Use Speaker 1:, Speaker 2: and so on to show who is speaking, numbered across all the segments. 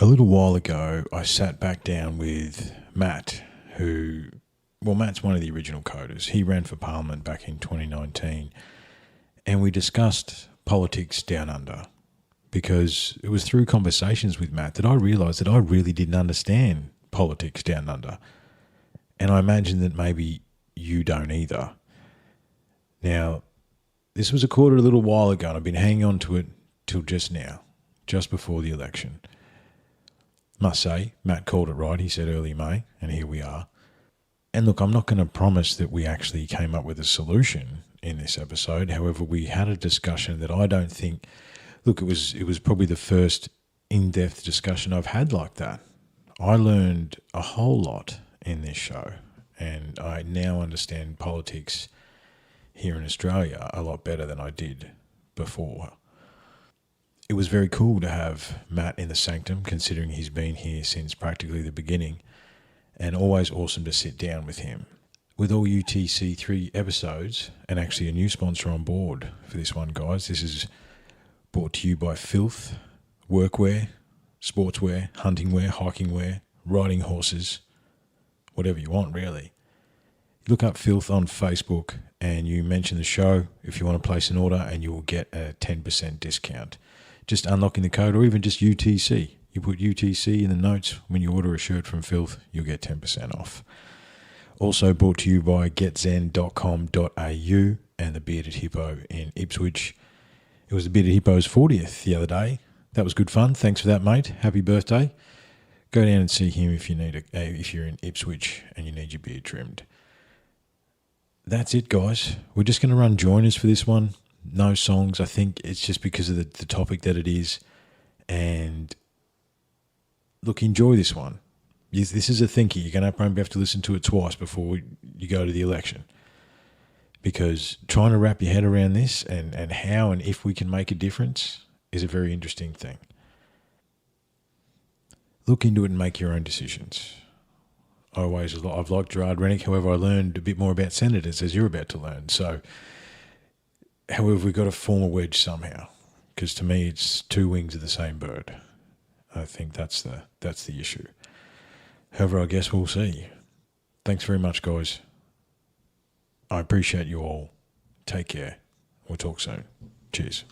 Speaker 1: A little while ago, I sat back down with Matt, Matt's one of the original coders. He ran for Parliament back in 2019, and we discussed politics down under, because it was through conversations with Matt that I realised that I really didn't understand politics down under. And I imagine that maybe you don't either. Now, this was recorded a little while ago, and I've been hanging on to it till just now, just before the election. Must say, Matt called it right. He said early May, and here we are. And look, I'm not going to promise that we actually came up with a solution in this episode. However, we had a discussion that I don't think... Look, it was probably the first in-depth discussion I've had like that. I learned a whole lot in this show, and I now understand politics here in Australia a lot better than I did before. It was very cool to have Matt in the sanctum, considering he's been here since practically the beginning, and always awesome to sit down with him. With all UTC 3 episodes, and actually a new sponsor on board for this one, guys, this is brought to you by Filth, workwear, sportswear, hunting wear, hiking wear, riding horses, whatever you want, really. Look up Filth on Facebook and you mention the show if you want to place an order, and you will get a 10% discount. Just unlocking the code, or even just UTC. You put UTC in the notes when you order a shirt from Filth, you'll get 10% off. Also brought to you by getzen.com.au and the Bearded Hippo in Ipswich. It was the Bearded Hippo's 40th the other day. That was good fun. Thanks for that, mate. Happy birthday. Go down and see him if you're in Ipswich and you need your beard trimmed. That's it, guys. We're just going to run joiners for this one. No songs. I think it's just because of the topic that it is. And look, enjoy this one. This is a thinker. You're going to probably have to listen to it twice before you go to the election. Because trying to wrap your head around this and how and if we can make a difference is a very interesting thing. Look into it and make your own decisions. I've liked Gerard Rennick. However, I learned a bit more about senators, as you're about to learn. So, however, we've got to form a wedge somehow, because to me it's two wings of the same bird. I think that's the issue. However, I guess we'll see. Thanks very much, guys. I appreciate you all. Take care. We'll talk soon. Cheers.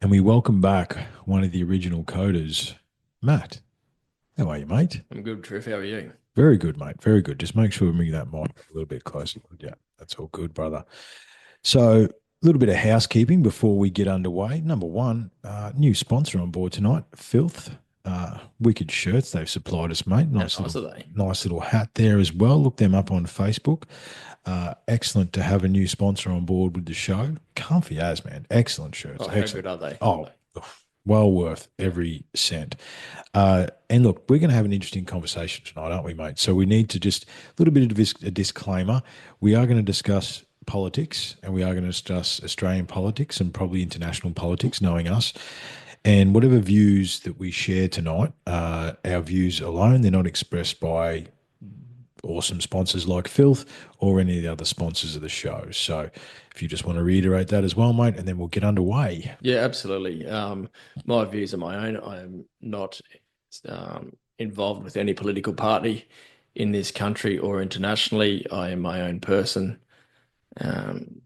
Speaker 1: And we welcome back one of the original coders, Matt. How are you, mate?
Speaker 2: I'm good, Triff. How are you?
Speaker 1: Very good, mate. Very good. Just make sure we bring that mic a little bit closer. Yeah, that's all good, brother. So, a little bit of housekeeping before we get underway. Number one, new sponsor on board tonight, Filth. Wicked shirts they've supplied us, mate. Nice little hat there as well. Look them up on Facebook. Excellent to have a new sponsor on board with the show. Comfy as, man. Excellent shirts.
Speaker 2: Oh, how good are they?
Speaker 1: Oh, well worth every cent. And look, we're going to have an interesting conversation tonight, aren't we, mate? So we need to just a little bit of a disclaimer. We are going to discuss politics, and we are going to discuss Australian politics and probably international politics, knowing us. And whatever views that we share tonight, our views alone, they're not expressed by awesome sponsors like Filth or any of the other sponsors of the show. So if you just want to reiterate that as well, mate, and then we'll get underway.
Speaker 2: Yeah, absolutely. My views are my own. I am not involved with any political party in this country or internationally. I am my own person.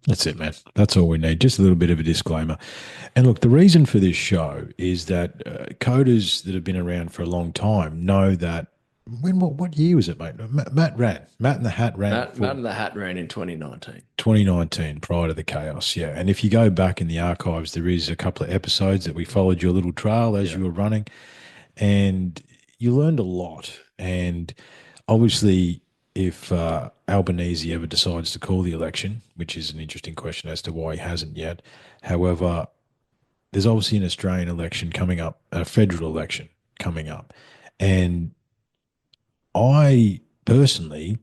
Speaker 1: That's it, man. That's all we need. Just a little bit of a disclaimer. And look, the reason for this show is that coders that have been around for a long time know that what year was it, mate? Matt in the Hat ran.
Speaker 2: Matt in the Hat ran in 2019.
Speaker 1: 2019, prior to the chaos, yeah. And if you go back in the archives, there is a couple of episodes that we followed your little trail as you were running, and you learned a lot. And obviously, if Albanese ever decides to call the election, which is an interesting question as to why he hasn't yet. However, there's obviously an Australian election coming up, a federal election coming up. And I personally,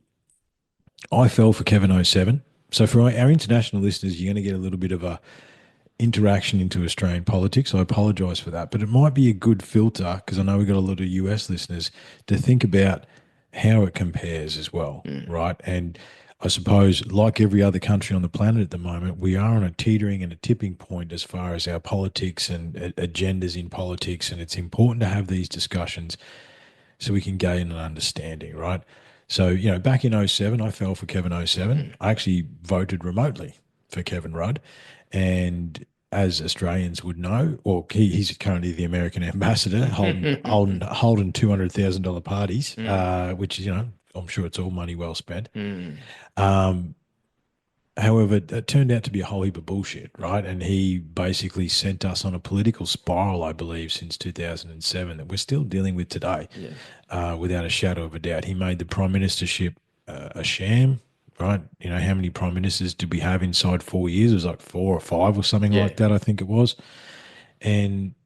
Speaker 1: I fell for Kevin 07. So for our international listeners, you're going to get a little bit of a interaction into Australian politics. I apologise for that. But it might be a good filter, because I know we've got a lot of US listeners, to think about how it compares as well, right? And I suppose, like every other country on the planet at the moment, we are on a teetering and a tipping point as far as our politics and agendas in politics. And it's important to have these discussions so we can gain an understanding, right? So, back in '07, I fell for Kevin '07. I actually voted remotely for Kevin Rudd. And as Australians would know, or he's currently the American ambassador, holding $200,000 parties, which is, I'm sure it's all money well spent. Um, However, it turned out to be a whole heap of bullshit, right? And he basically sent us on a political spiral, I believe, since 2007 that we're still dealing with today, without a shadow of a doubt. He made the prime ministership a sham, right? How many prime ministers did we have inside 4 years? It was like 4 or 5 or something like that, I think it was. And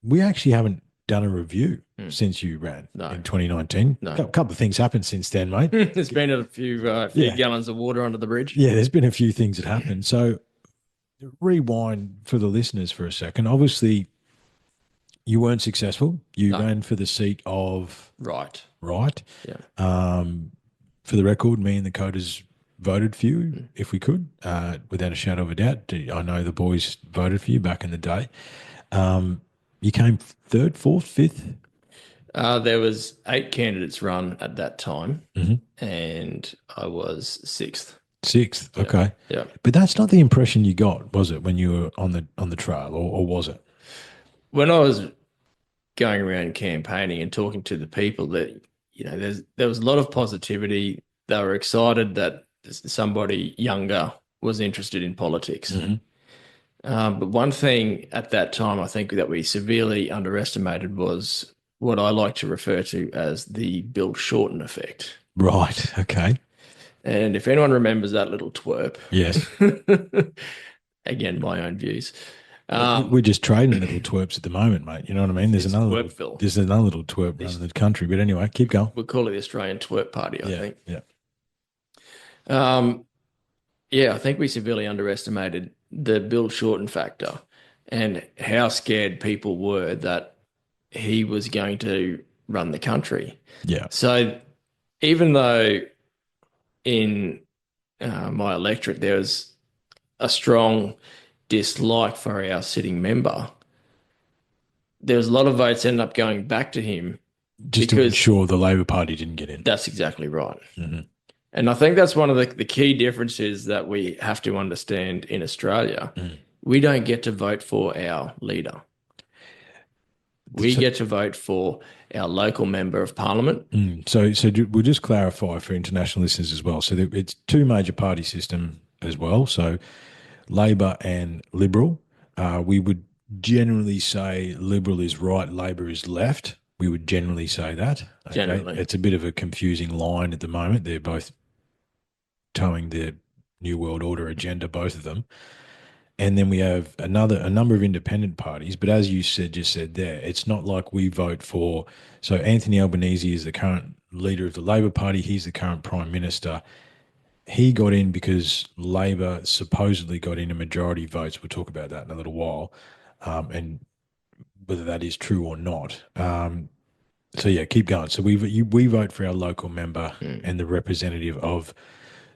Speaker 1: we actually haven't done a review since you ran in 2019.
Speaker 2: No.
Speaker 1: A couple of things happened since then, mate.
Speaker 2: There's been a few gallons of water under the bridge.
Speaker 1: Yeah, there's been a few things that happened. So rewind for the listeners for a second. Obviously, you weren't successful. You ran for the seat of
Speaker 2: Right.
Speaker 1: Yeah. For the record, me and the coders voted for you if we could, without a shadow of a doubt. I know the boys voted for you back in the day. You came third, fourth, fifth.
Speaker 2: There was 8 candidates run at that time, and I was sixth.
Speaker 1: Sixth, okay.
Speaker 2: Yeah.
Speaker 1: But that's not the impression you got, was it, when you were on the trail, or was it?
Speaker 2: When I was going around campaigning and talking to the people, that there was a lot of positivity. They were excited that somebody younger was interested in politics. But one thing at that time, I think that we severely underestimated was what I like to refer to as the Bill Shorten effect.
Speaker 1: Right. Okay.
Speaker 2: And if anyone remembers that little twerp,
Speaker 1: yes.
Speaker 2: Again, my own views.
Speaker 1: We're just trading little twerps at the moment, mate. You know what I mean? There's another little twerp around the country. But anyway, keep going.
Speaker 2: We'll call it the Australian Twerp Party, I think.
Speaker 1: Yeah.
Speaker 2: Yeah, I think we severely underestimated the Bill Shorten factor and how scared people were that he was going to run the country.
Speaker 1: Yeah.
Speaker 2: So even though in my electorate there was a strong dislike for our sitting member, there was a lot of votes ended up going back to him.
Speaker 1: Just to ensure the Labor Party didn't get in.
Speaker 2: That's exactly right. And I think that's one of the key differences that we have to understand in Australia. We don't get to vote for our leader. We get to vote for our local member of parliament.
Speaker 1: So we'll just clarify for international listeners as well. So it's 2 major party system as well. So Labor and Liberal. We would generally say Liberal is right, Labor is left. We would generally say that. Okay?
Speaker 2: Generally.
Speaker 1: It's a bit of a confusing line at the moment. They're both towing the New World Order agenda, both of them. And then we have a number of independent parties. But as you just said there, it's not like we vote for. So Anthony Albanese is the current leader of the Labor Party. He's the current Prime Minister. He got in because Labor supposedly got in a majority of votes. We'll talk about that in a little while, and whether that is true or not. So yeah, keep going. So we vote for our local member and the representative of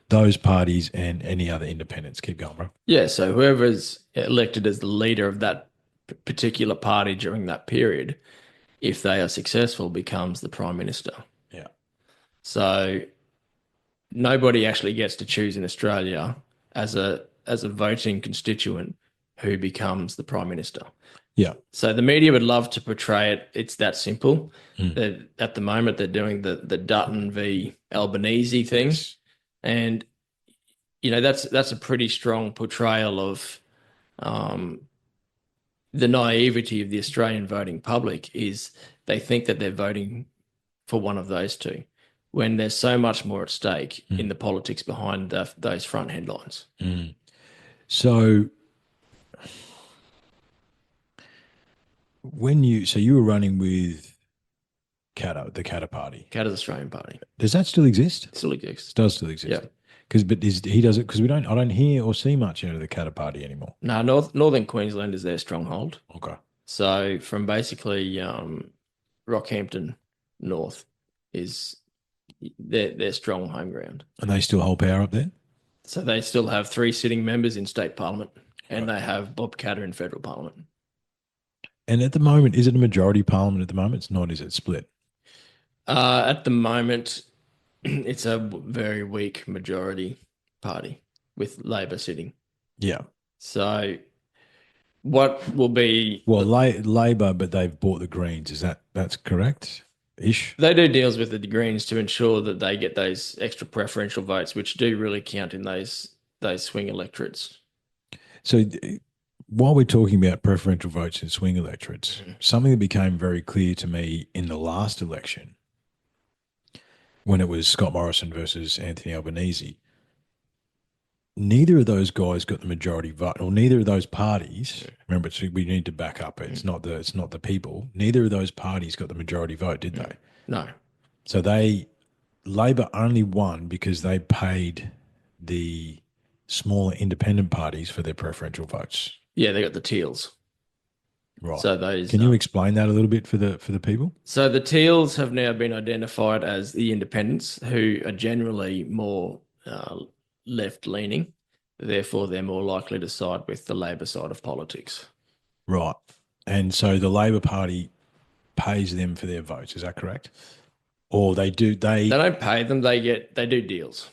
Speaker 1: those parties and any other independents. Keep going, bro.
Speaker 2: Yeah, so whoever's elected as the leader of that particular party during that period, if they are successful, becomes the Prime Minister.
Speaker 1: Yeah.
Speaker 2: So nobody actually gets to choose in Australia as a voting constituent who becomes the Prime Minister.
Speaker 1: Yeah.
Speaker 2: So the media would love to portray it. It's that simple. At the moment, they're doing the Dutton v Albanese thing.
Speaker 1: Yes.
Speaker 2: And, that's a pretty strong portrayal of the naivety of the Australian voting public is they think that they're voting for one of those two when there's so much more at stake in the politics behind those front headlines.
Speaker 1: So you were running with Katter, the Katter Party.
Speaker 2: Katter's Australian Party.
Speaker 1: Does that still exist?
Speaker 2: It still exists.
Speaker 1: It does still exist.
Speaker 2: Yeah.
Speaker 1: He does it because I don't hear or see much out of the Katter Party anymore.
Speaker 2: No, Northern Queensland is their stronghold.
Speaker 1: Okay.
Speaker 2: So from basically Rockhampton north is their strong home ground.
Speaker 1: And they still hold power up there?
Speaker 2: So they still have 3 sitting members in state parliament, and
Speaker 1: Right.
Speaker 2: they have Bob Catter in federal parliament.
Speaker 1: And at the moment, is it a majority parliament at the moment? It's not, is it split?
Speaker 2: At the moment, it's a very weak majority party with Labor sitting.
Speaker 1: Yeah.
Speaker 2: So what will be
Speaker 1: Well, Labor, but they've bought the Greens. Is that's correct? Ish.
Speaker 2: they do deals with the Greens to ensure that they get those extra preferential votes, which do really count in those swing electorates.
Speaker 1: So while we're talking about preferential votes in swing electorates,
Speaker 2: Mhm.
Speaker 1: something that became very clear to me in the last election when it was Scott Morrison versus Anthony Albanese, neither of those guys got the majority vote, or neither of those parties. Remember, we need to back up. It's not the people. Neither of those parties got the majority vote, did they?
Speaker 2: No.
Speaker 1: So Labor only won because they paid the smaller independent parties for their preferential votes.
Speaker 2: Yeah, they got the Teals.
Speaker 1: Right.
Speaker 2: So those
Speaker 1: Can you explain that a little bit for the people?
Speaker 2: so the Teals have now been identified as the independents, who are generally more left leaning. Therefore, they're more likely to side with the Labor side of politics.
Speaker 1: Right. And so the Labor Party pays them for their votes. Is that correct? Or they do
Speaker 2: They don't pay them; they do deals.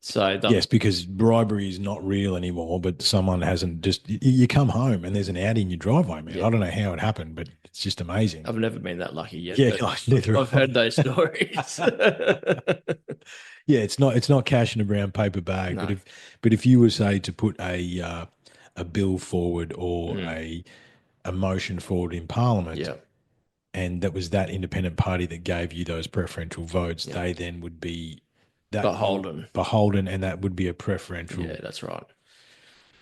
Speaker 2: So
Speaker 1: yes, because bribery is not real anymore, but someone hasn't just you come home and there's an Audi in your driveway, man.
Speaker 2: Yeah.
Speaker 1: I don't know how it happened, but it's just amazing.
Speaker 2: I've never been that lucky yet.
Speaker 1: Yeah,
Speaker 2: But
Speaker 1: neither
Speaker 2: I've
Speaker 1: have I.
Speaker 2: heard those stories.
Speaker 1: Yeah, it's not cash in a brown paper bag, but
Speaker 2: No.
Speaker 1: if you were say to put a bill forward or
Speaker 2: Mm.
Speaker 1: a motion forward in Parliament,
Speaker 2: Yeah.
Speaker 1: and that was that independent party that gave you those preferential votes,
Speaker 2: Yeah.
Speaker 1: they then would be that
Speaker 2: Beholden.
Speaker 1: beholden, and that would be a preferential.
Speaker 2: Yeah, that's right.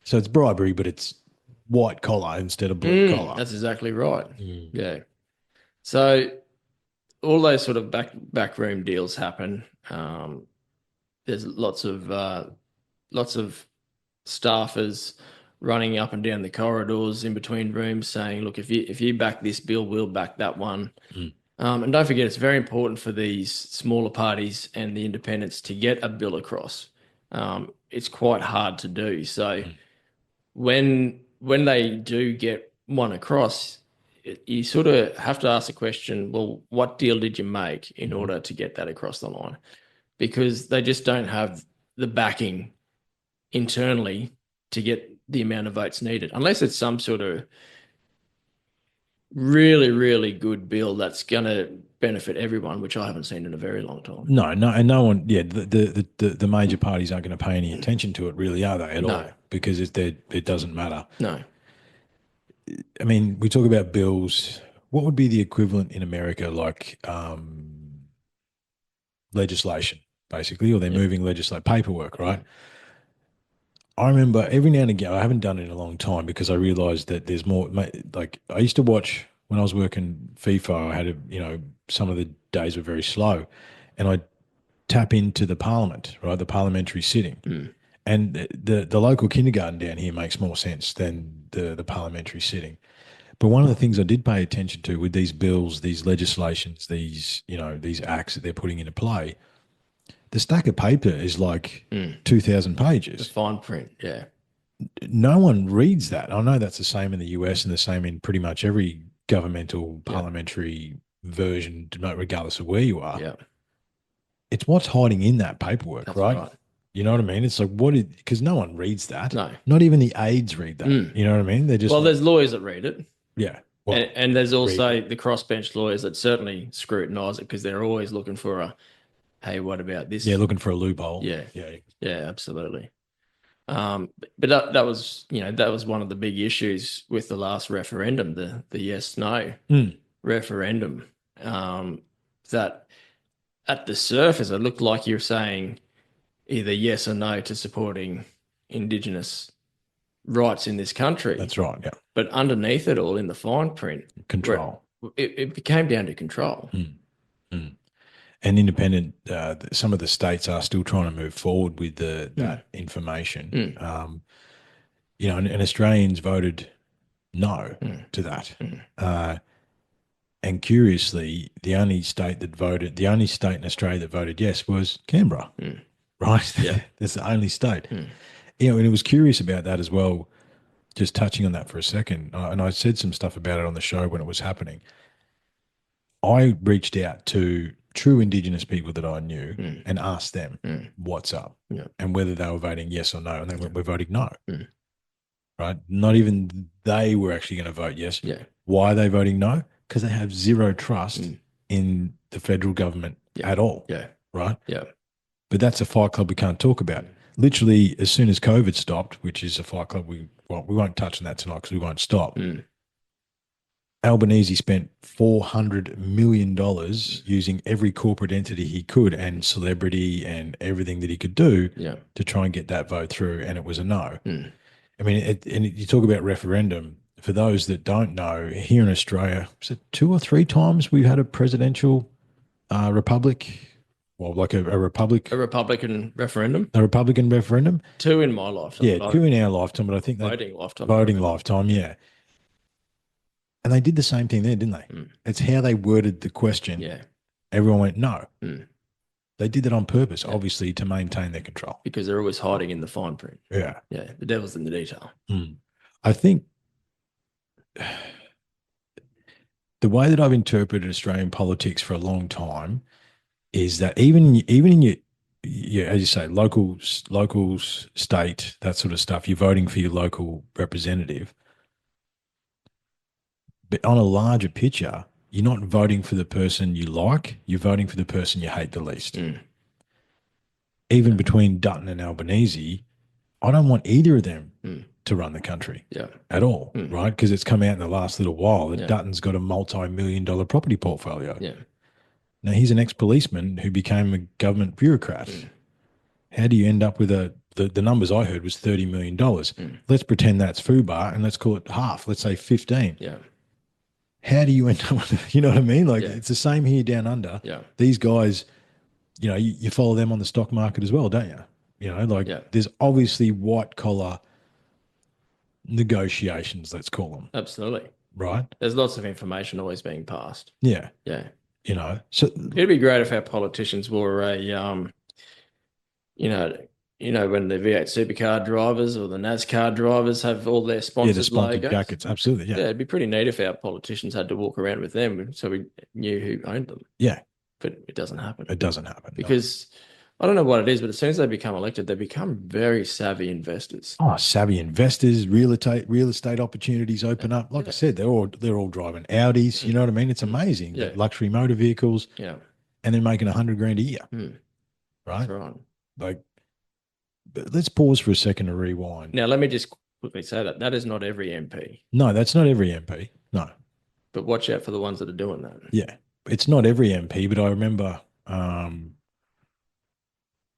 Speaker 1: So it's bribery, but it's white collar instead of blue collar.
Speaker 2: That's exactly right.
Speaker 1: Mm.
Speaker 2: Yeah. So all those sort of backroom deals happen. There's lots of staffers running up and down the corridors in between rooms saying, "Look, if you back this bill, we'll back that one."
Speaker 1: Mm.
Speaker 2: And don't forget, it's very important for these smaller parties and the independents to get a bill across. It's quite hard to do. So
Speaker 1: Mm.
Speaker 2: when they do get one across, you sort of have to ask the question, well, what deal did you make in
Speaker 1: Mhm.
Speaker 2: order to get that across the line? Because they just don't have the backing internally to get the amount of votes needed, unless it's some sort of really, really good bill that's going to benefit everyone, which I haven't seen in a very long time.
Speaker 1: No, and no one. Yeah, the major parties aren't going to pay any attention to it, really, are they at
Speaker 2: No.
Speaker 1: all? Because it doesn't matter.
Speaker 2: No.
Speaker 1: I mean, we talk about bills. What would be the equivalent in America, like legislation, basically, or they're
Speaker 2: Yeah.
Speaker 1: moving legislation paperwork, right? I remember every now and again, I haven't done it in a long time because I realized that there's more. Like I used to watch when I was working FIFA. I had some of the days were very slow, and I tap into the parliament, right, the parliamentary sitting,
Speaker 2: Mm.
Speaker 1: and the local kindergarten down here makes more sense than the parliamentary sitting. But one of the things I did pay attention to with these bills, these legislations, these acts that they're putting into play, the stack of paper is like
Speaker 2: Mm.
Speaker 1: 2,000
Speaker 2: The
Speaker 1: pages.
Speaker 2: fine print. Yeah.
Speaker 1: No one reads that. I know that's the same in the US and the same in pretty much every governmental
Speaker 2: Yeah.
Speaker 1: parliamentary version, regardless of where you are.
Speaker 2: Yeah.
Speaker 1: It's what's hiding in that paperwork,
Speaker 2: That's
Speaker 1: right?
Speaker 2: right.
Speaker 1: You know what I mean? It's like, because no one reads that.
Speaker 2: No.
Speaker 1: Not even the aides read that.
Speaker 2: Mm.
Speaker 1: You know what I mean? They're just
Speaker 2: Well,
Speaker 1: like,
Speaker 2: there's lawyers that read it.
Speaker 1: yeah. Well,
Speaker 2: And there's also
Speaker 1: read.
Speaker 2: the crossbench lawyers that certainly scrutinize it because they're always looking for hey, what about this?
Speaker 1: Yeah, looking for a loophole.
Speaker 2: Yeah.
Speaker 1: Yeah.
Speaker 2: Yeah, absolutely. But that was, that was one of the big issues with the last referendum, the yes no
Speaker 1: Mm.
Speaker 2: referendum. That at the surface, it looked like you're saying either yes or no to supporting Indigenous rights in this country.
Speaker 1: That's right. Yeah.
Speaker 2: But underneath it all, in the fine print,
Speaker 1: Control.
Speaker 2: it became down to control.
Speaker 1: Mm. Mm. And independent, some of the states are still trying to move forward with that information.
Speaker 2: Mm.
Speaker 1: And Australians voted no
Speaker 2: Mm.
Speaker 1: to that.
Speaker 2: Mm.
Speaker 1: And curiously, the only state in Australia that voted yes was Canberra,
Speaker 2: Mm.
Speaker 1: right?
Speaker 2: Yeah.
Speaker 1: That's the only state.
Speaker 2: Mm.
Speaker 1: And it was curious about that as well. Just touching on that for a second, and I said some stuff about it on the show when it was happening. I reached out to true Indigenous people that I knew
Speaker 2: Mm.
Speaker 1: and asked them
Speaker 2: Mm.
Speaker 1: what's up
Speaker 2: Yeah.
Speaker 1: and whether they were voting yes or no. And they went, we're voting no,
Speaker 2: Mm.
Speaker 1: right? Not even they were actually going to vote yes.
Speaker 2: Yeah.
Speaker 1: Why are they voting no? Because they have zero trust
Speaker 2: Mm.
Speaker 1: in the federal government
Speaker 2: Yeah.
Speaker 1: at all,
Speaker 2: Yeah.
Speaker 1: right?
Speaker 2: Yeah.
Speaker 1: But that's a fight club we can't talk about. Literally, as soon as COVID stopped, which is a fight club we won't touch on that tonight because we won't stop.
Speaker 2: Mm.
Speaker 1: Albanese spent $400 million using every corporate entity he could and celebrity and everything that he could do
Speaker 2: Yeah.
Speaker 1: to try and get that vote through, and it was a no.
Speaker 2: Mm.
Speaker 1: I mean, you talk about referendum. For those that don't know, here in Australia, is it 2 or 3 times we've had a presidential republic? Well, like a republic,
Speaker 2: A Republican referendum.
Speaker 1: a Republican referendum.
Speaker 2: 2 in my lifetime.
Speaker 1: Yeah, 2 in our lifetime, but I think that
Speaker 2: Voting lifetime.
Speaker 1: voting lifetime, yeah. And they did the same thing there, didn't they?
Speaker 2: Mm.
Speaker 1: It's how they worded the question.
Speaker 2: Yeah.
Speaker 1: Everyone went no.
Speaker 2: Mm.
Speaker 1: They did that on purpose, obviously, to maintain their control.
Speaker 2: Because they're always hiding in the fine print.
Speaker 1: Yeah.
Speaker 2: Yeah. The devil's in the detail.
Speaker 1: Mm. I think the way that I've interpreted Australian politics for a long time is that even in your, as you say, local, state, that sort of stuff, you're voting for your local representative. But on a larger picture, you're not voting for the person you like, you're voting for the person you hate the least.
Speaker 2: Mm.
Speaker 1: Even between Dutton and Albanese, I don't want either of them
Speaker 2: Mm.
Speaker 1: to run the country
Speaker 2: Yeah.
Speaker 1: at all,
Speaker 2: Mm.
Speaker 1: right? Because it's come out in the last little while that
Speaker 2: Yeah.
Speaker 1: Dutton's got a multi-million-dollar property portfolio.
Speaker 2: Yeah.
Speaker 1: Now, he's an ex-policeman who became a government bureaucrat.
Speaker 2: Mm.
Speaker 1: How do you end up with the numbers I heard was $30 million.
Speaker 2: Mm.
Speaker 1: Let's pretend that's FUBAR and let's call it half. Let's say 15.
Speaker 2: Yeah.
Speaker 1: How do you end up with, you know what I mean? Like,
Speaker 2: Yeah.
Speaker 1: it's the same here down under.
Speaker 2: Yeah.
Speaker 1: These guys, you follow them on the stock market as well, don't you?
Speaker 2: Yeah.
Speaker 1: There's obviously white collar negotiations, let's call them,
Speaker 2: Absolutely.
Speaker 1: right?
Speaker 2: There's lots of information always being passed.
Speaker 1: Yeah.
Speaker 2: Yeah.
Speaker 1: So
Speaker 2: It'd be great if our politicians wore a, when the V8 supercar drivers or the NASCAR drivers have all their
Speaker 1: yeah,
Speaker 2: sponsored
Speaker 1: the sponsored
Speaker 2: logos.
Speaker 1: jackets, absolutely, yeah.
Speaker 2: Yeah, it'd be pretty neat if our politicians had to walk around with them so we knew who owned them.
Speaker 1: Yeah,
Speaker 2: But it doesn't happen.
Speaker 1: it doesn't happen. No.
Speaker 2: Because I don't know what it is, but as soon as they become elected, they become very savvy investors.
Speaker 1: Oh, savvy investors, real estate opportunities open up. Like I said, they're all driving Audis. You know what I mean? It's amazing.
Speaker 2: Yeah.
Speaker 1: Luxury motor vehicles,
Speaker 2: Yeah.
Speaker 1: and they're making $100,000 a year,
Speaker 2: Mm.
Speaker 1: right?
Speaker 2: That's right.
Speaker 1: Like, but let's pause for a second to rewind.
Speaker 2: Now, let me just quickly say that that is not every MP,
Speaker 1: No, that's not every MP. No,
Speaker 2: but watch out for the ones that are doing that.
Speaker 1: yeah, it's not every MP. But I remember, I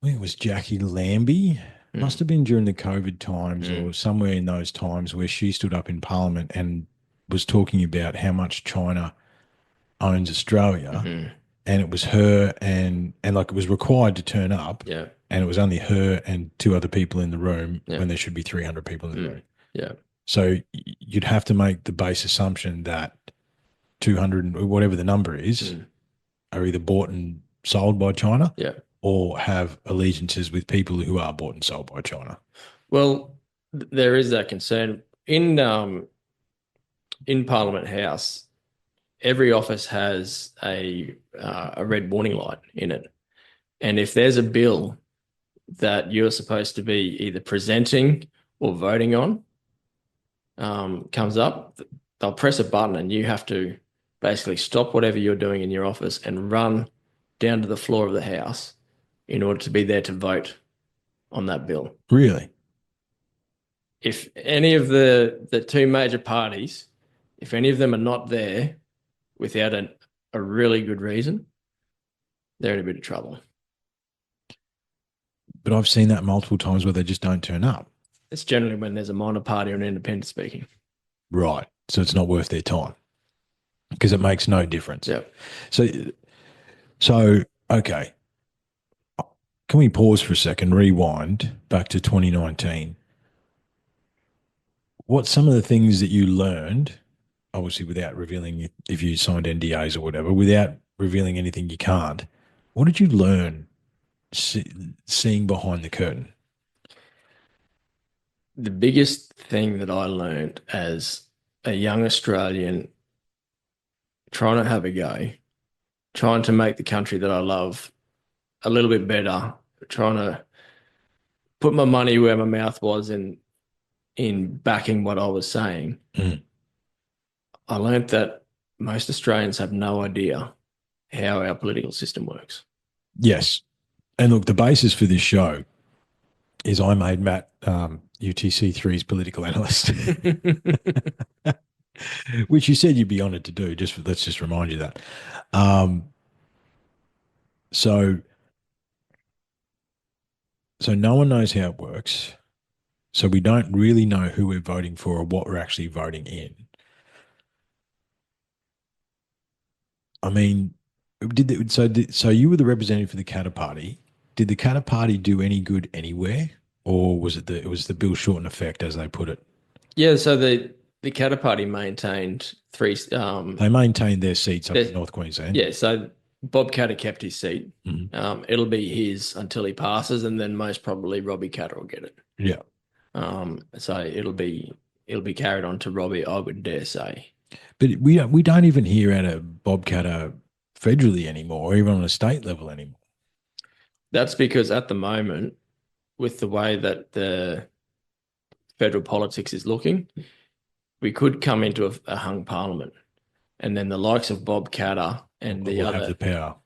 Speaker 1: think it was Jackie Lambie. Must have been during the COVID times or somewhere in those times where she stood up in Parliament and was talking about how much China owns Australia.
Speaker 2: Mm-hmm.
Speaker 1: And it was her and like it was required to turn up.
Speaker 2: Yeah.
Speaker 1: And it was only her and 2 other people in the room
Speaker 2: Yeah.
Speaker 1: when there should be 300 people in the room.
Speaker 2: Yeah.
Speaker 1: So you'd have to make the base assumption that 200, or whatever the number is, are either bought and sold by China,
Speaker 2: Yeah.
Speaker 1: or have allegiances with people who are bought and sold by China.
Speaker 2: Well, there is that concern in Parliament House. Every office has a red warning light in it, and if there's a bill that you're supposed to be either presenting or voting on comes up, they'll press a button and you have to basically stop whatever you're doing in your office and run down to the floor of the House in order to be there to vote on that bill.
Speaker 1: Really?
Speaker 2: If any of the 2 major parties, if any of them are not there without a really good reason, they're in a bit of trouble.
Speaker 1: But I've seen that multiple times where they just don't turn up.
Speaker 2: It's generally when there's a minor party or an independent speaking.
Speaker 1: Right. So it's not worth their time because it makes no difference.
Speaker 2: Yeah.
Speaker 1: So, okay. Can we pause for a second, rewind back to 2019? What's some of the things that you learned obviously without revealing if you signed NDAs or whatever, without revealing anything you can't. What did you learn seeing behind the curtain?
Speaker 2: The biggest thing that I learned as a young Australian trying to have a go, trying to make the country that I love a little bit better, trying to put my money where my mouth was in backing what I was saying.
Speaker 1: Mm.
Speaker 2: I learned that most Australians have no idea how our political system works.
Speaker 1: Yes. And look, the basis for this show is I made Matt UTC3's political analyst, which you said you'd be honoured to do. Let's just remind you that. Um, so so no one knows how it works. So we don't really know who we're voting for or what we're actually voting in. I mean, so you were the representative for the Katter Party. Did the Katter Party do any good anywhere, or was it the Bill Shorten effect, as they put it?
Speaker 2: Yeah, so the Katter Party maintained three.
Speaker 1: They maintained their seats up in
Speaker 2: there's-
Speaker 1: North Queensland.
Speaker 2: yeah, so Bob Katter kept his seat.
Speaker 1: Mhm.
Speaker 2: It'll be his until he passes, and then most probably Robbie Katter will get it.
Speaker 1: Yeah,
Speaker 2: So it'll be carried on to Robbie, I would dare say.
Speaker 1: but we don't even hear out of Bob Katter federally anymore, or even on a state level anymore.
Speaker 2: That's because at the moment, with the way that the federal politics is looking, we could come into a hung parliament, and then the likes of Bob Katter and the
Speaker 1: We'll
Speaker 2: other,
Speaker 1: have the power.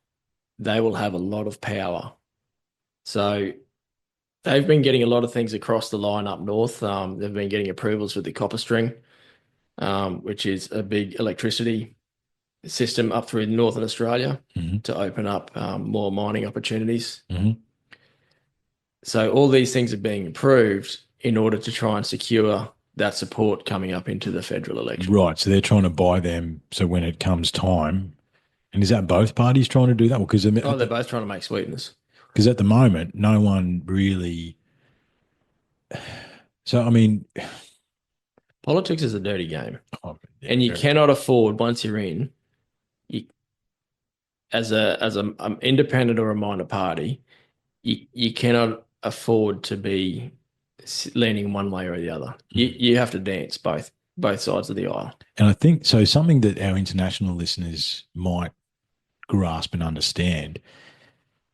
Speaker 2: they will have a lot of power. So they've been getting a lot of things across the line up north. They've been getting approvals for the copper string, which is a big electricity system up through northern Australia
Speaker 1: Mhm.
Speaker 2: to open up more mining opportunities.
Speaker 1: Mhm.
Speaker 2: So all these things are being approved in order to try and secure that support coming up into the federal election.
Speaker 1: Right. So they're trying to buy them. So when it comes time, and is that both parties trying to do that? Because
Speaker 2: Oh, they're both trying to make sweetness.
Speaker 1: at the moment, no one really. So I mean,
Speaker 2: Politics is a dirty game,
Speaker 1: yeah,
Speaker 2: and you
Speaker 1: very-
Speaker 2: cannot afford once you're in, you, as a independent or a minor party, you cannot afford to be leaning one way or the other. You have to dance both sides of the aisle.
Speaker 1: And I think so. Something that our international listeners might grasp and understand.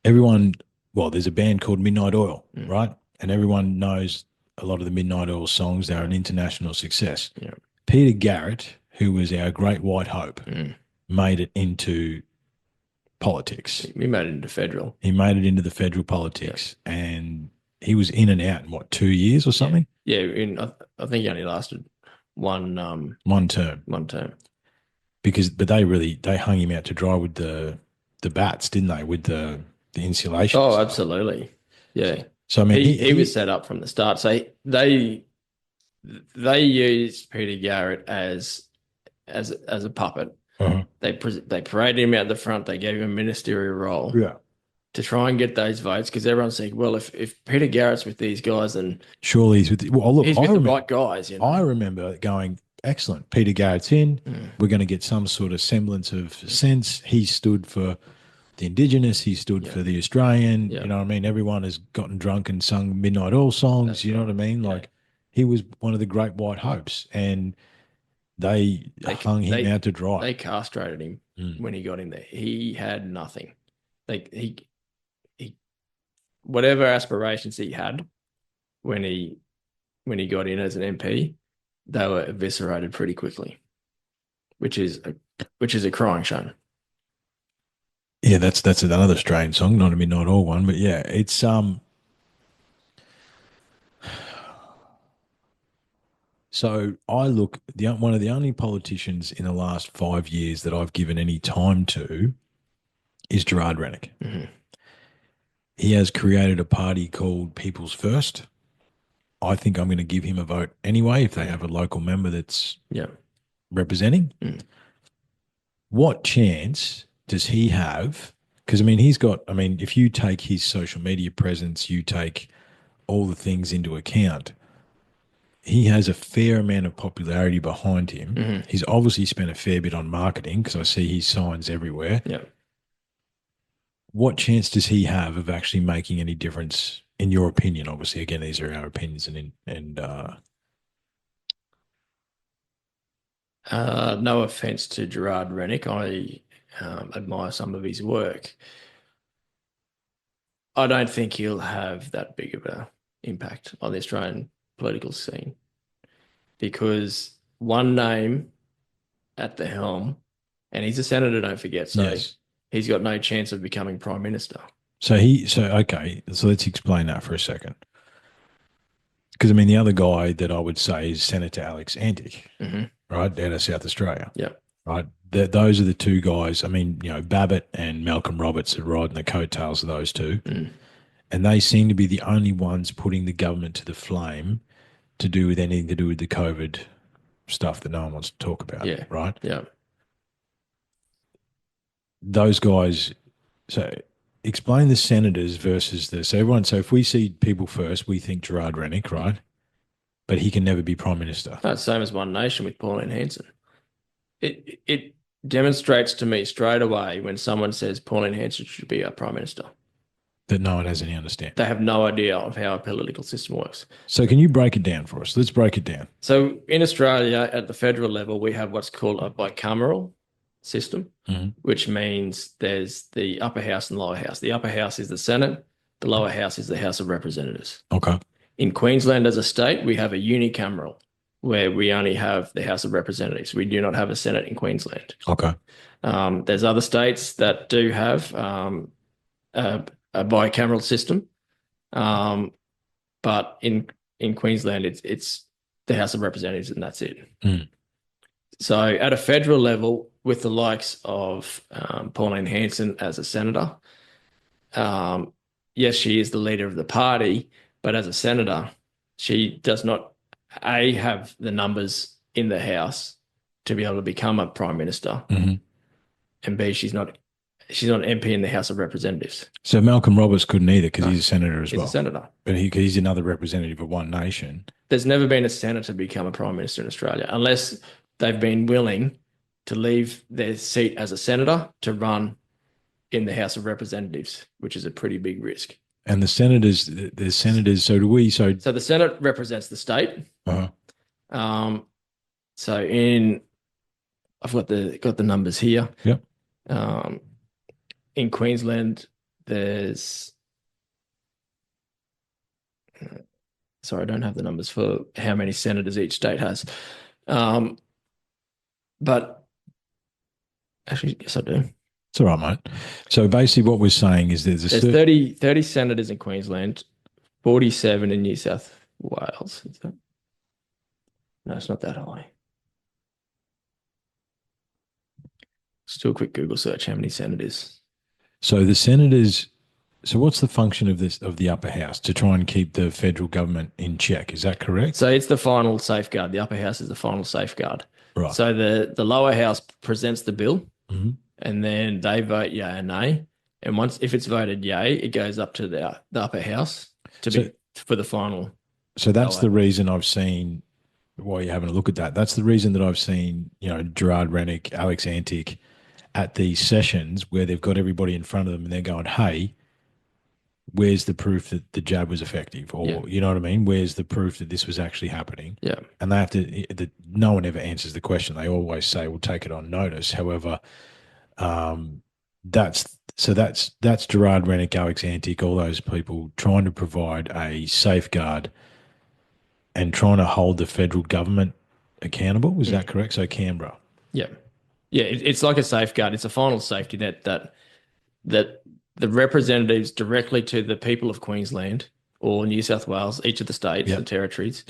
Speaker 1: Everyone, well, there's a band called Midnight Oil, right? And everyone knows a lot of the Midnight Oil songs. They're an international success.
Speaker 2: Yeah.
Speaker 1: Peter Garrett, who was our great white hope,
Speaker 2: Mm.
Speaker 1: made it into politics.
Speaker 2: We made it into federal.
Speaker 1: He made it into the federal politics, and he was in and out in what, 2 years or something?
Speaker 2: Yeah, I think he only lasted one
Speaker 1: One term.
Speaker 2: one term.
Speaker 1: But they hung him out to dry with the bats, didn't they? With the insulation.
Speaker 2: Oh,
Speaker 1: stuff.
Speaker 2: absolutely. Yeah.
Speaker 1: So I mean,
Speaker 2: He was set up from the start. So they used Peter Garrett as a puppet.
Speaker 1: Uh-huh.
Speaker 2: They paraded him out the front. They gave him a ministerial role
Speaker 1: Yeah.
Speaker 2: to try and get those votes because everyone's saying, well, if Peter Garrett's with these guys, then
Speaker 1: Surely he's with. Well, look,
Speaker 2: he's
Speaker 1: I
Speaker 2: with the
Speaker 1: remember,
Speaker 2: right guys. You know?
Speaker 1: I remember going, excellent. Peter Garrett's in.
Speaker 2: Mm.
Speaker 1: We're going to get some sort of semblance of sense. He stood for the Indigenous. He stood for the Australian.
Speaker 2: Yeah.
Speaker 1: You know what I mean? Everyone has gotten drunk and sung Midnight Oil songs.
Speaker 2: That's
Speaker 1: you know what I mean?
Speaker 2: Yeah.
Speaker 1: Like he was one of the great white hopes, and they hung him out to dry.
Speaker 2: They castrated him when he got in there. He had nothing. He whatever aspirations he had when he got in as an MP, they were eviscerated pretty quickly, which is a crying shame.
Speaker 1: Yeah, that's another strange song, not a Midnight Oil one, but yeah, it's So I look one of the only politicians in the last 5 years that I've given any time to is Gerard Rennick.
Speaker 2: Mm-hmm.
Speaker 1: He has created a party called People's First. I think I'm going to give him a vote anyway if they have a local member that's representing.
Speaker 2: Mm.
Speaker 1: What chance does he have? Because, if you take his social media presence, you take all the things into account, he has a fair amount of popularity behind him.
Speaker 2: Mm-hmm.
Speaker 1: He's obviously spent a fair bit on marketing because I see his signs everywhere.
Speaker 2: Yeah.
Speaker 1: What chance does he have of actually making any difference, in your opinion? Obviously, again, these are our opinions,
Speaker 2: No offense to Gerard Rennick, I admire some of his work. I don't think he'll have that big of a impact on the Australian political scene because one name at the helm, and he's a senator, don't forget, so
Speaker 1: yes.
Speaker 2: he's got no chance of becoming prime minister.
Speaker 1: So okay. So let's explain that for a second. Because I mean, the other guy that I would say is Senator Alex Antic,
Speaker 2: Mm-hmm.
Speaker 1: right, out of South Australia.
Speaker 2: Yeah.
Speaker 1: Right. Those are the two guys. I mean, Babbitt and Malcolm Roberts are riding the coattails of those two.
Speaker 2: Mm.
Speaker 1: And they seem to be the only ones putting the government to the flame to do with anything to do with the COVID stuff that no one wants to talk about.
Speaker 2: Yeah.
Speaker 1: Right.
Speaker 2: Yeah.
Speaker 1: Those guys. So explain the senators versus the. So if we see people first, we think Gerard Rennick, right? But he can never be prime minister.
Speaker 2: No, same as One Nation with Pauline Hanson. It demonstrates to me straight away when someone says Pauline Hanson should be our prime minister.
Speaker 1: That no one has any understanding.
Speaker 2: They have no idea of how a political system works.
Speaker 1: So can you break it down for us? Let's break it down.
Speaker 2: So in Australia, at the federal level, we have what's called a bicameral system, which means there's the upper house and lower house. The upper house is the Senate. The lower house is the House of Representatives.
Speaker 1: Okay.
Speaker 2: In Queensland as a state, we have a unicameral where we only have the House of Representatives. We do not have a Senate in Queensland.
Speaker 1: Okay.
Speaker 2: There's other states that do have a bicameral system, but in Queensland, it's the House of Representatives and that's it.
Speaker 1: Mm.
Speaker 2: So at a federal level, with the likes of Pauline Hanson as a senator, yes, she is the leader of the party, but as a senator, she does not have the numbers in the House to be able to become a prime minister, and B, she's not an MP in the House of Representatives.
Speaker 1: So Malcolm Roberts couldn't either because he's a senator as well.
Speaker 2: He's a senator.
Speaker 1: But he's another representative of One Nation.
Speaker 2: There's never been a senator become a prime minister in Australia unless they've been willing to leave their seat as a senator to run in the House of Representatives, which is a pretty big risk.
Speaker 1: And the senators, so do we. So
Speaker 2: the Senate represents the state.
Speaker 1: Uh-huh.
Speaker 2: So I've got the numbers here.
Speaker 1: Yep.
Speaker 2: In Queensland, there's sorry, I don't have the numbers for how many senators each state has. But actually, yes, I do.
Speaker 1: It's all right, mate. So basically what we're saying is there's
Speaker 2: 30 senators in Queensland, 47 in New South Wales. Is that? No, it's not that high. Let's do a quick Google search. How many senators?
Speaker 1: So the senators. So what's the function of the upper house to try and keep the federal government in check? Is that correct?
Speaker 2: So it's the final safeguard. The upper house is the final safeguard.
Speaker 1: Right.
Speaker 2: So the lower house presents the bill,
Speaker 1: and
Speaker 2: then they vote yay and nay. And if it's voted yay, it goes up to the upper house for the final.
Speaker 1: So that's the reason I've seen. While you're having a look at that, that's the reason that I've seen, Gerard Rennick, Alex Antic at these sessions where they've got everybody in front of them and they're going, hey, where's the proof that the jab was effective? Or, you know what I mean? Where's the proof that this was actually happening?
Speaker 2: Yeah.
Speaker 1: And they have to, no one ever answers the question. They always say, we'll take it on notice. However, that's Gerard Rennick, Alex Antic, all those people trying to provide a safeguard and trying to hold the federal government accountable. Is that correct? So Canberra.
Speaker 2: Yeah. Yeah. It's like a safeguard. It's a final safety net that the representatives directly to the people of Queensland or New South Wales, each of the states and territories,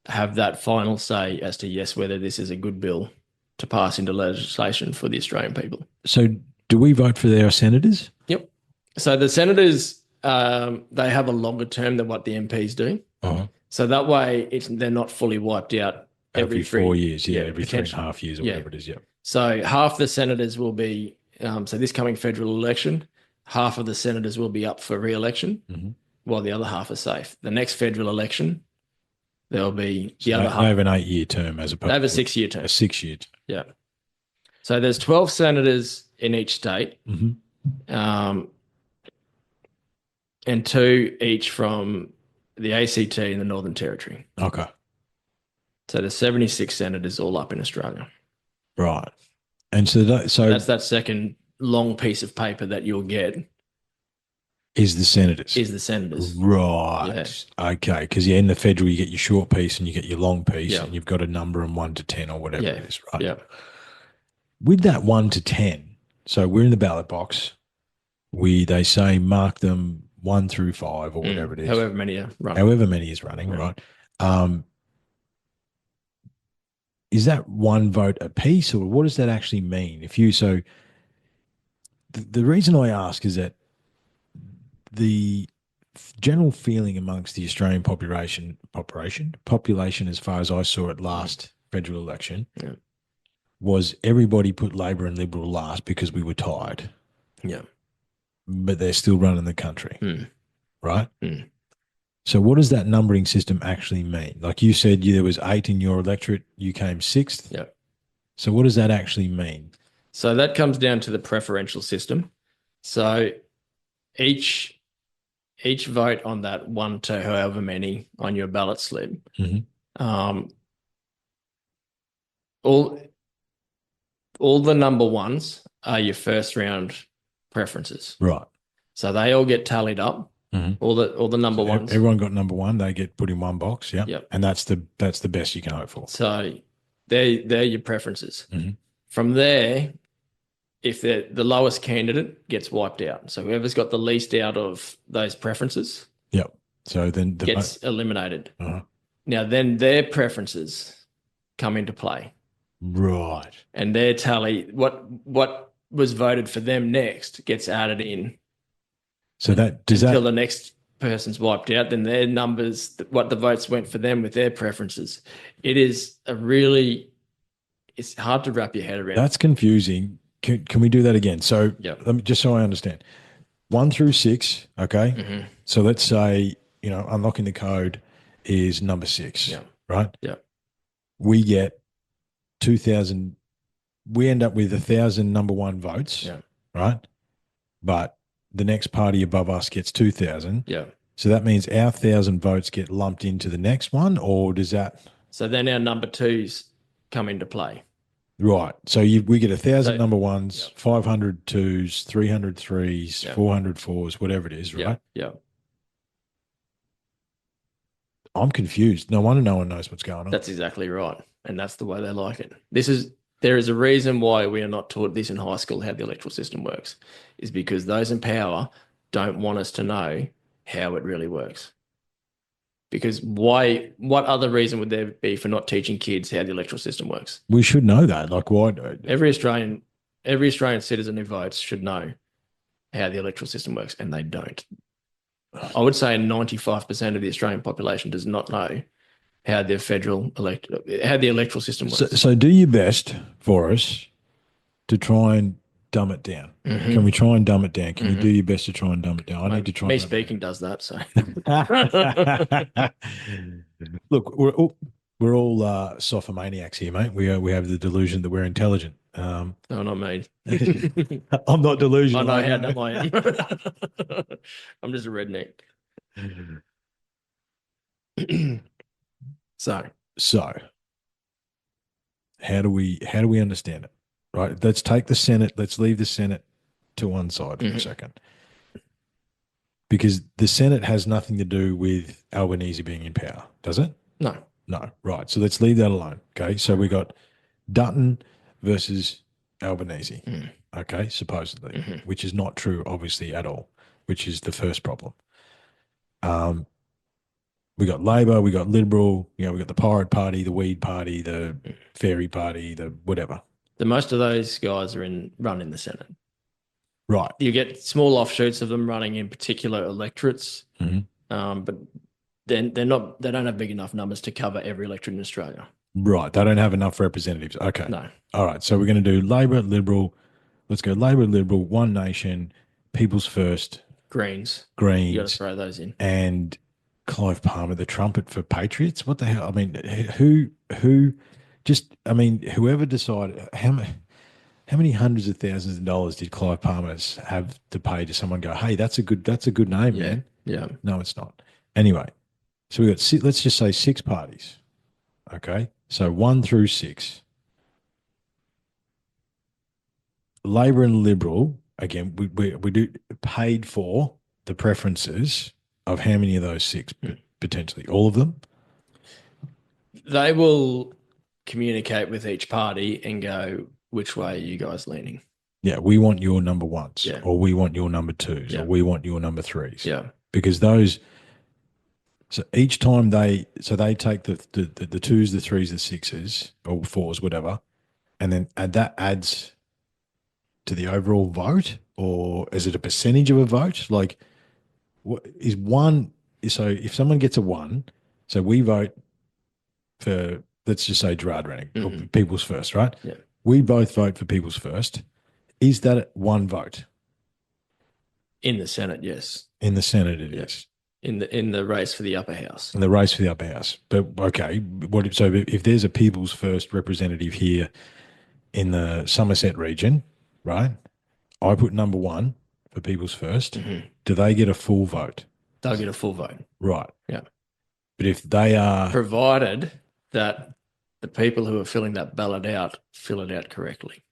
Speaker 2: have that final say as to whether this is a good bill to pass into legislation for the Australian people.
Speaker 1: So do we vote for their senators?
Speaker 2: Yep. So the senators, they have a longer term than what the MPs do.
Speaker 1: Uh-huh.
Speaker 2: So that way they're not fully wiped out
Speaker 1: every 4 years. Yeah, every 3.5 years or whatever it is. Yeah.
Speaker 2: So half the senators will be, so this coming federal election, half of the senators will be up for re-election, while the other half are safe. The next federal election, There'll be the
Speaker 1: So
Speaker 2: other
Speaker 1: they have
Speaker 2: half.
Speaker 1: an 8-year term as
Speaker 2: They have a
Speaker 1: opposed to
Speaker 2: 6-year
Speaker 1: a
Speaker 2: term.
Speaker 1: 6-year term.
Speaker 2: Yeah. So there's 12 senators in each state,
Speaker 1: Mm-hmm.
Speaker 2: um, and 2 each from the ACT and the Northern Territory.
Speaker 1: Okay.
Speaker 2: So there's 76 senators all up in Australia.
Speaker 1: Right. And so
Speaker 2: That's that second long piece of paper that you'll get
Speaker 1: is the senators.
Speaker 2: is the senators.
Speaker 1: Right.
Speaker 2: Yeah.
Speaker 1: Okay. Because in the federal, you get your short piece and you get your long piece,
Speaker 2: Yeah.
Speaker 1: and you've got a number and 1 to 10 or whatever
Speaker 2: Yeah.
Speaker 1: it is, right?
Speaker 2: Yeah.
Speaker 1: With that 1 to 10, so we're in the ballot box. They say mark them 1 through 5 or whatever it is,
Speaker 2: However many are running.
Speaker 1: however many is running,
Speaker 2: Yeah.
Speaker 1: right? Is that 1 vote a piece, or what does that actually mean? The reason I ask is that the general feeling amongst the Australian population, as far as I saw it last federal election,
Speaker 2: Yeah.
Speaker 1: was everybody put Labor and Liberal last because we were tired,
Speaker 2: Yeah.
Speaker 1: but they're still running the country,
Speaker 2: Mm.
Speaker 1: right?
Speaker 2: Mm.
Speaker 1: So what does that numbering system actually mean? Like you said, there was 8 in your electorate, you came 6th.
Speaker 2: Yeah.
Speaker 1: So what does that actually mean?
Speaker 2: So that comes down to the preferential system. So each vote on that 1 to however many on your ballot slip,
Speaker 1: Mm-hmm.
Speaker 2: all the number ones are your first round preferences.
Speaker 1: Right.
Speaker 2: So they all get tallied up.
Speaker 1: Mm-hmm.
Speaker 2: All the number ones.
Speaker 1: Everyone got number 1. They get put in one box. Yeah.
Speaker 2: Yep.
Speaker 1: And that's the best you can hope for.
Speaker 2: So they're your preferences.
Speaker 1: Mm-hmm.
Speaker 2: From there, if the lowest candidate gets wiped out, so whoever's got the least out of those preferences,
Speaker 1: Yep. So then
Speaker 2: gets eliminated.
Speaker 1: Uh-huh.
Speaker 2: Now then their preferences come into play.
Speaker 1: Right.
Speaker 2: And their tally, what was voted for them next gets added in.
Speaker 1: So
Speaker 2: until the next person's wiped out, then their numbers, what the votes went for them with their preferences. It's hard to wrap your head around.
Speaker 1: That's confusing. Can we do that again? So
Speaker 2: Yep.
Speaker 1: let me, just so I understand, 1 through 6. Okay.
Speaker 2: Mm-hmm.
Speaker 1: So let's say, unlocking the code is number 6.
Speaker 2: Yeah.
Speaker 1: Right.
Speaker 2: Yeah.
Speaker 1: We get 2,000. We end up with 1,000 number 1 votes.
Speaker 2: Yeah.
Speaker 1: Right. But the next party above us gets 2,000.
Speaker 2: Yeah.
Speaker 1: So that means our 1,000 votes get lumped into the next one, or does that?
Speaker 2: So then our number 2s come into play.
Speaker 1: Right. So we get 1,000 number 1s,
Speaker 2: Yep.
Speaker 1: 500 2s, 300 3s,
Speaker 2: Yep.
Speaker 1: 400 4s, whatever it is, right?
Speaker 2: Yeah.
Speaker 1: I'm confused. No wonder no one knows what's going on.
Speaker 2: That's exactly right. And that's the way they like it. There is a reason why we are not taught this in high school, how the electoral system works, is because those in power don't want us to know how it really works. Because what other reason would there be for not teaching kids how the electoral system works?
Speaker 1: We should know that. Like, why?
Speaker 2: Every Australian citizen who votes should know how the electoral system works, and they don't. I would say 95% of the Australian population does not know how the electoral system works.
Speaker 1: So do your best for us to try and dumb it down.
Speaker 2: Mm-hmm.
Speaker 1: Can we try and dumb it down? Can you do your best to try and dumb it down? I need to try.
Speaker 2: Me speaking does that. So
Speaker 1: look, we're all sophomaniacs here, mate. We have the delusion that we're intelligent.
Speaker 2: No, not me.
Speaker 1: I'm not delusional.
Speaker 2: I know how dumb I am. I'm just a redneck. So
Speaker 1: how do we understand it? Right. Let's take the Senate. Let's leave the Senate to one side for a second, because the Senate has nothing to do with Albanese being in power, does it?
Speaker 2: No.
Speaker 1: Right. So let's leave that alone. Okay. So we got Dutton versus Albanese. Okay. Supposedly, which is not true, obviously, at all, which is the first problem. We got Labor, we got Liberal, we got the Pirate Party, the Weed Party, the Fairy Party, the whatever.
Speaker 2: Most of those guys are run in the Senate.
Speaker 1: Right.
Speaker 2: You get small offshoots of them running in particular electorates, but then they don't have big enough numbers to cover every electorate in Australia.
Speaker 1: Right. They don't have enough representatives. Okay.
Speaker 2: No.
Speaker 1: All right. So we're going to do Labor, Liberal. Let's go Labor, Liberal, One Nation, People's First.
Speaker 2: Greens.
Speaker 1: You
Speaker 2: got to throw those in.
Speaker 1: And Clive Palmer, the trumpet for Patriots. What the hell? I mean, who? Just, I mean, whoever decided how many hundreds of thousands of dollars did Clive Palmer have to pay to someone go, hey, that's a good name,
Speaker 2: Yeah.
Speaker 1: man.
Speaker 2: Yeah.
Speaker 1: No, it's not. Anyway, so we got let's just say 6 parties. Okay, so 1 through 6. Labor and Liberal, again, we do paid for the preferences of how many of those 6 potentially? All of them?
Speaker 2: They will communicate with each party and go, which way are you guys leaning?
Speaker 1: Yeah, we want your number ones,
Speaker 2: Yeah.
Speaker 1: or we want your number twos,
Speaker 2: Yeah.
Speaker 1: or we want your number threes.
Speaker 2: Yeah.
Speaker 1: Because those, so each time they take the twos, the threes, the sixes, or fours, whatever, and then that adds to the overall vote, or is it a percentage of a vote? Like, what is one? So if someone gets a 1, so we vote for, let's just say Gerard Rennick, or People's First, right?
Speaker 2: Yeah.
Speaker 1: We both vote for People's First. Is that 1 vote?
Speaker 2: In the Senate, yes.
Speaker 1: In the Senate, it is.
Speaker 2: In the race for the upper house.
Speaker 1: In the race for the upper house. But okay, so if there's a People's First representative here in the Somerset region, right? I put number 1 for People's 1st. Do they get a full vote?
Speaker 2: They'll get a full vote.
Speaker 1: Right.
Speaker 2: Yeah.
Speaker 1: But if they are,
Speaker 2: provided that the people who are filling that ballot out fill it out correctly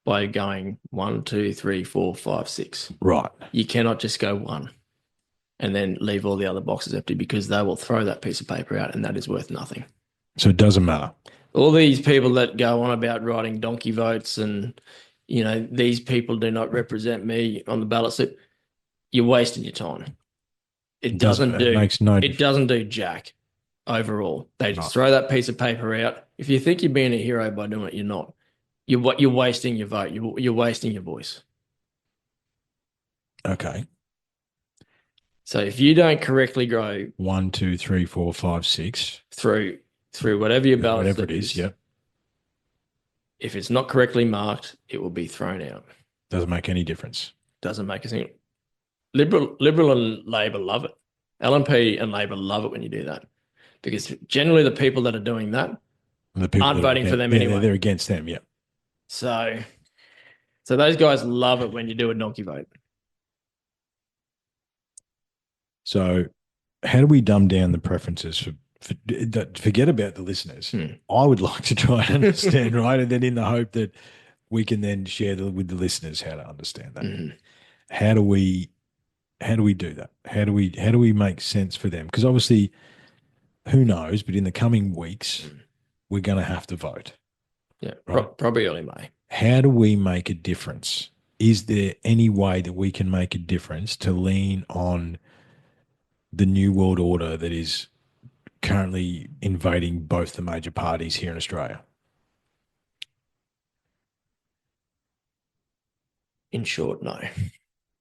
Speaker 2: by going 1, 2, 3, 4, 5, 6.
Speaker 1: right.
Speaker 2: You cannot just go 1 and then leave all the other boxes empty, because they will throw that piece of paper out and that is worth nothing.
Speaker 1: So it doesn't matter.
Speaker 2: All these people that go on about writing donkey votes and, these people do not represent me on the ballot slip, you're wasting your time. It doesn't do jack overall. They just throw that piece of paper out. If you think you're being a hero by doing it, you're not. You're wasting your vote. You're wasting your voice.
Speaker 1: Okay.
Speaker 2: So if you don't correctly go
Speaker 1: 1, 2, 3, 4, 5, 6
Speaker 2: through whatever your ballot
Speaker 1: whatever
Speaker 2: slip
Speaker 1: it is, yep.
Speaker 2: If it's not correctly marked, it will be thrown out.
Speaker 1: Doesn't make any difference.
Speaker 2: Doesn't make a thing. Liberal and Labor love it. LNP and Labor love it when you do that, because generally the people that are doing that aren't voting for them anyway.
Speaker 1: They're against them, yeah.
Speaker 2: So those guys love it when you do a donkey vote.
Speaker 1: So how do we dumb down the preferences for forget about the listeners? I would like to try and understand, right? And then in the hope that we can then share with the listeners how to understand that. How do we do that? How do we make sense for them? Because obviously, who knows? But in the coming weeks, we're going to have to vote.
Speaker 2: Yeah,
Speaker 1: right?
Speaker 2: Probably early May.
Speaker 1: How do we make a difference? Is there any way that we can make a difference to lean on the new world order that is currently invading both the major parties here in Australia?
Speaker 2: In short, no.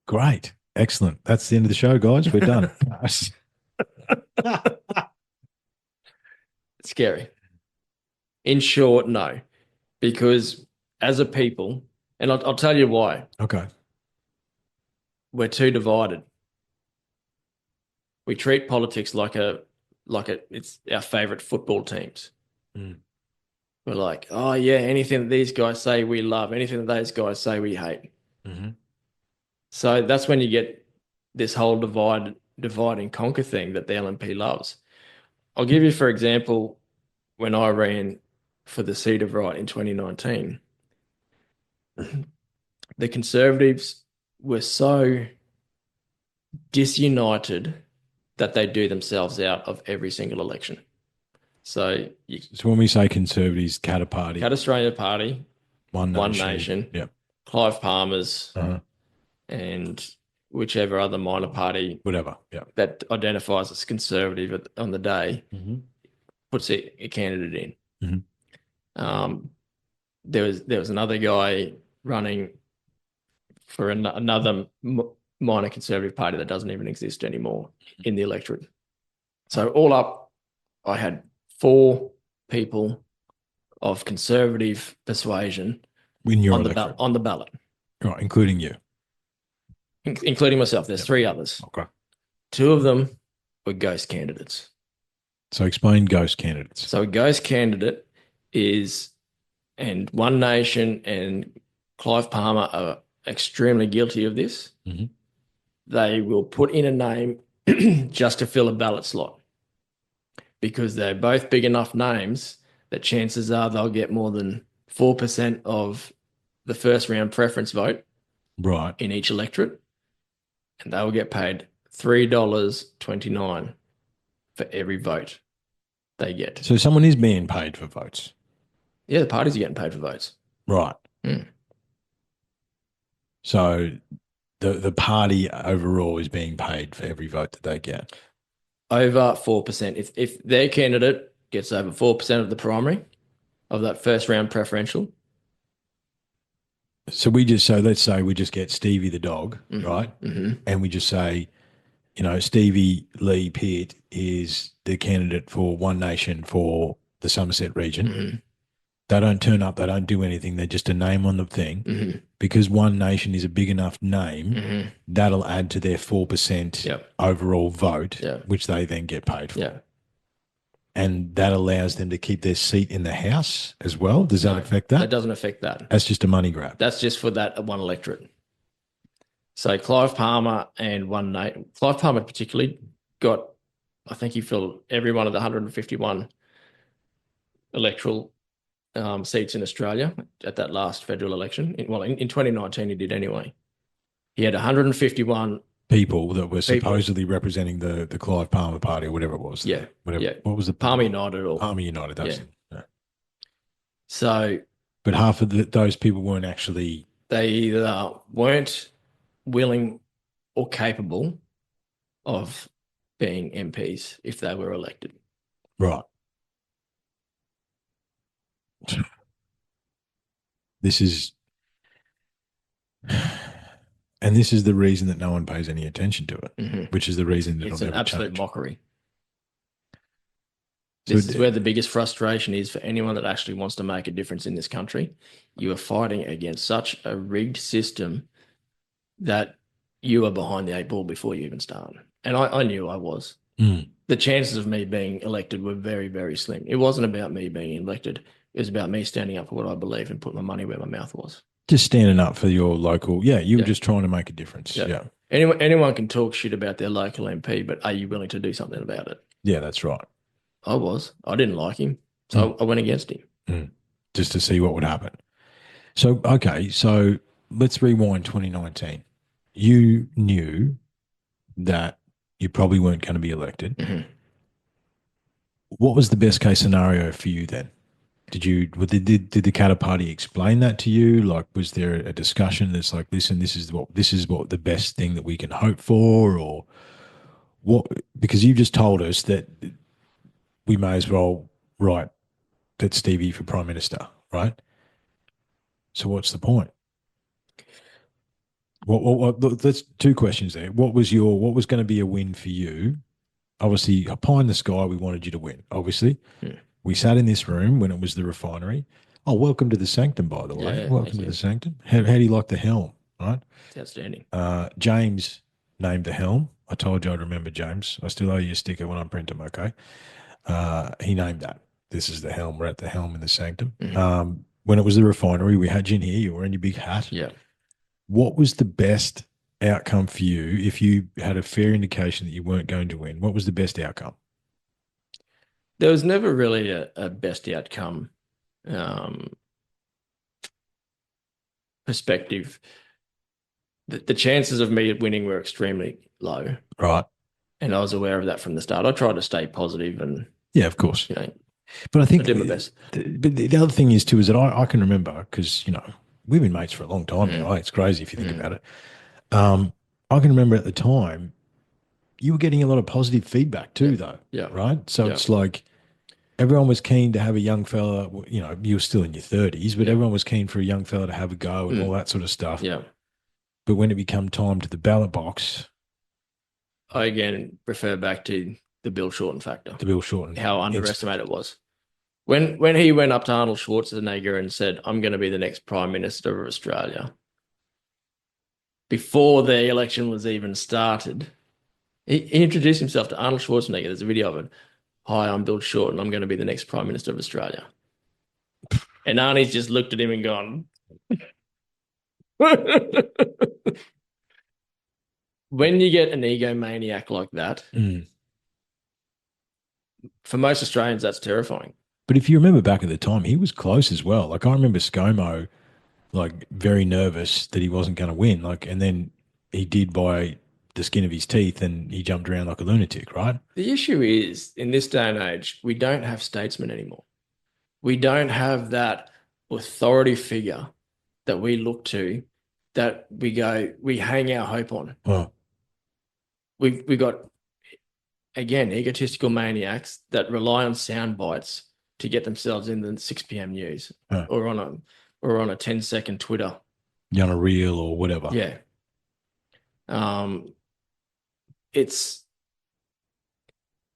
Speaker 1: Great. Excellent. That's the end of the show, guys. We're done.
Speaker 2: It's scary. In short, no. Because as a people, and I'll tell you why.
Speaker 1: Okay.
Speaker 2: We're too divided. We treat politics like it's our favorite football teams. We're like, oh yeah, anything that these guys say we love, anything that those guys say we hate. So that's when you get this whole divide and conquer thing that the LNP loves. I'll give you, for example, when I ran for the seat of right in 2019, the Conservatives were so disunited that they do themselves out of every single election. So
Speaker 1: when we say Conservatives, Cat Party,
Speaker 2: Cat Australia Party,
Speaker 1: One
Speaker 2: Nation,
Speaker 1: yep.
Speaker 2: Clive Palmer's, and whichever other minor party,
Speaker 1: whatever, yeah,
Speaker 2: that identifies as conservative on the day, puts a candidate in. There was another guy running for another minor conservative party that doesn't even exist anymore in the electorate. So all up, I had 4 people of conservative persuasion on the ballot,
Speaker 1: right, including you,
Speaker 2: including myself. There's 3 others.
Speaker 1: Okay.
Speaker 2: 2 of them were ghost candidates.
Speaker 1: So explain ghost candidates.
Speaker 2: So a ghost candidate is, and One Nation and Clive Palmer are extremely guilty of this.
Speaker 1: Mm-hmm.
Speaker 2: They will put in a name just to fill a ballot slot because they're both big enough names that chances are they'll get more than 4% of the first round preference vote
Speaker 1: Right.
Speaker 2: in each electorate, and they will get paid $3.29 for every vote they get.
Speaker 1: So someone is being paid for votes.
Speaker 2: Yeah, the parties are getting paid for votes.
Speaker 1: Right.
Speaker 2: Mm.
Speaker 1: So the party overall is being paid for every vote that they get.
Speaker 2: Over 4%. If their candidate gets over 4% of the primary of that first round preferential.
Speaker 1: So let's say we just get Stevie the dog, right?
Speaker 2: Mm-hmm.
Speaker 1: And we just say, Stevie Lee Pitt is the candidate for One Nation for the Somerset region.
Speaker 2: Mm-hmm.
Speaker 1: They don't turn up. They don't do anything. They're just a name on the thing.
Speaker 2: Mm-hmm.
Speaker 1: Because One Nation is a big enough name,
Speaker 2: Mm-hmm.
Speaker 1: that'll add to their 4%
Speaker 2: Yep.
Speaker 1: overall vote,
Speaker 2: Yeah.
Speaker 1: which they then get paid for.
Speaker 2: Yeah.
Speaker 1: And that allows them to keep their seat in the House as well. Does that affect that?
Speaker 2: That doesn't affect that.
Speaker 1: That's just a money grab.
Speaker 2: That's just for that one electorate. So Clive Palmer and Clive Palmer particularly got, I think he filled every one of the 151 electoral seats in Australia at that last federal election. In 2019 he did anyway. He had 151
Speaker 1: people that were supposedly representing the Clive Palmer party or whatever it was.
Speaker 2: Yeah.
Speaker 1: Whatever.
Speaker 2: Yeah.
Speaker 1: What was the
Speaker 2: Palmer United or
Speaker 1: Palmer United? That's
Speaker 2: yeah. So,
Speaker 1: but half of those people weren't actually.
Speaker 2: They either weren't willing or capable of being MPs if they were elected.
Speaker 1: Right. This is the reason that no one pays any attention to it, which is the reason that
Speaker 2: it's an absolute
Speaker 1: change.
Speaker 2: Mockery. This is where the biggest frustration is for anyone that actually wants to make a difference in this country. You are fighting against such a rigged system that you are behind the eight ball before you even start. And I knew I was.
Speaker 1: Mm.
Speaker 2: The chances of me being elected were very, very slim. It wasn't about me being elected. It was about me standing up for what I believe and putting my money where my mouth was.
Speaker 1: Just standing up for your local. Yeah, you were just trying to make a difference. Yeah.
Speaker 2: Anyone can talk shit about their local MP, but are you willing to do something about it?
Speaker 1: Yeah, that's right.
Speaker 2: I was. I didn't like him, so I went against him.
Speaker 1: Just to see what would happen. So, okay, so let's rewind 2019. You knew that you probably weren't going to be elected.
Speaker 2: Mm-hmm.
Speaker 1: What was the best case scenario for you then? Did the Katter Party explain that to you? Like, was there a discussion that's like, listen, this is what the best thing that we can hope for, or what? Because you've just told us that we may as well write that Stevie for Prime Minister, right? So what's the point? That's two questions there. What was going to be a win for you? Obviously, pie in the sky, we wanted you to win. Obviously, we sat in this room when it was the refinery. Oh, welcome to the sanctum, by the way. Welcome to the sanctum. How do you like the helm? Right,
Speaker 2: it's outstanding.
Speaker 1: James named the helm. I told you I'd remember James. I still owe you a sticker when I print them. Okay, he named that. This is the helm. We're at the helm in the sanctum.
Speaker 2: Mm-hmm.
Speaker 1: When it was the refinery, we had you in here. You were in your big hat.
Speaker 2: Yeah.
Speaker 1: What was the best outcome for you if you had a fair indication that you weren't going to win? What was the best outcome?
Speaker 2: There was never really a best outcome perspective. The chances of me winning were extremely low.
Speaker 1: Right.
Speaker 2: And I was aware of that from the start. I tried to stay positive and
Speaker 1: yeah, of course. But I think
Speaker 2: I did my best.
Speaker 1: But the other thing is too is that I can remember because we've been mates for a long time now. It's crazy if you think about it. I can remember at the time you were getting a lot of positive feedback too, though.
Speaker 2: Yeah.
Speaker 1: Right. So it's like everyone was keen to have a young fella. You were still in your 30s, but everyone was keen for a young fella to have a go and all that sort of stuff.
Speaker 2: Yeah.
Speaker 1: But when it became time to the ballot box,
Speaker 2: I again refer back to the Bill Shorten factor.
Speaker 1: The Bill Shorten.
Speaker 2: How underestimated it was. When he went up to Arnold Schwarzenegger and said, I'm going to be the next Prime Minister of Australia, before the election was even started, He introduced himself to Arnold Schwarzenegger. There's a video of it. Hi, I'm Bill Short, and I'm going to be the next Prime Minister of Australia. And Arnie's just looked at him and gone. When you get an egomaniac like that, for most Australians, that's terrifying.
Speaker 1: But if you remember back at the time, he was close as well. Like I remember ScoMo, like very nervous that he wasn't going to win. Like, and then he did by the skin of his teeth, and he jumped around like a lunatic, right?
Speaker 2: The issue is, in this day and age, we don't have statesmen anymore. We don't have that authority figure that we look to, that we hang our hope on.
Speaker 1: Well,
Speaker 2: We got, again, egotistical maniacs that rely on sound bites to get themselves in the 6 p.m. news or on a 10-second Twitter.
Speaker 1: On a reel or whatever.
Speaker 2: Yeah. It's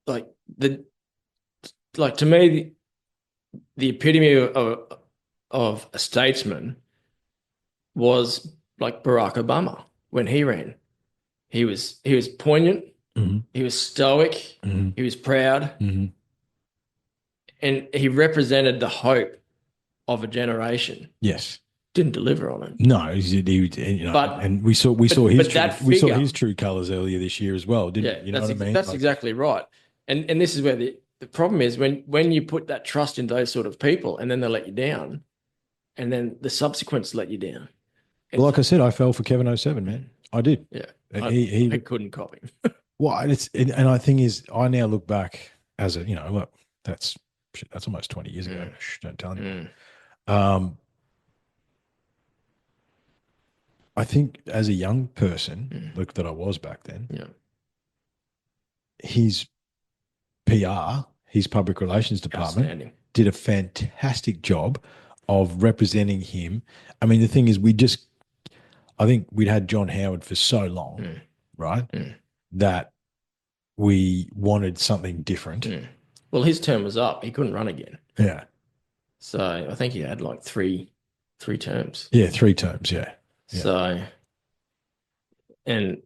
Speaker 2: like to me, the epitome of a statesman was like Barack Obama when he ran. He was poignant.
Speaker 1: Mm-hmm.
Speaker 2: He was stoic.
Speaker 1: Mm-hmm.
Speaker 2: He was proud.
Speaker 1: Mm-hmm.
Speaker 2: And he represented the hope of a generation.
Speaker 1: Yes.
Speaker 2: Didn't deliver on it.
Speaker 1: No, and we saw his true colours earlier this year as well, didn't we? You know what I mean?
Speaker 2: That's exactly right. And this is where the problem is when you put that trust in those sort of people and then they let you down, and then the subsequents let you down.
Speaker 1: Well, like I said, I fell for Kevin 07, man. I did.
Speaker 2: Yeah.
Speaker 1: I
Speaker 2: couldn't copy him.
Speaker 1: Well, and I think is I now look back as a, look, that's almost 20 years ago. Don't tell anyone. I think as a young person, look, that I was back then, his PR, his public relations department did a fantastic job of representing him. I mean, the thing is, I think we'd had John Howard for so long, right, that we wanted something different.
Speaker 2: Well, his term was up. He couldn't run again.
Speaker 1: Yeah.
Speaker 2: So I think he had like three terms.
Speaker 1: Yeah, 3 terms, yeah.
Speaker 2: So, and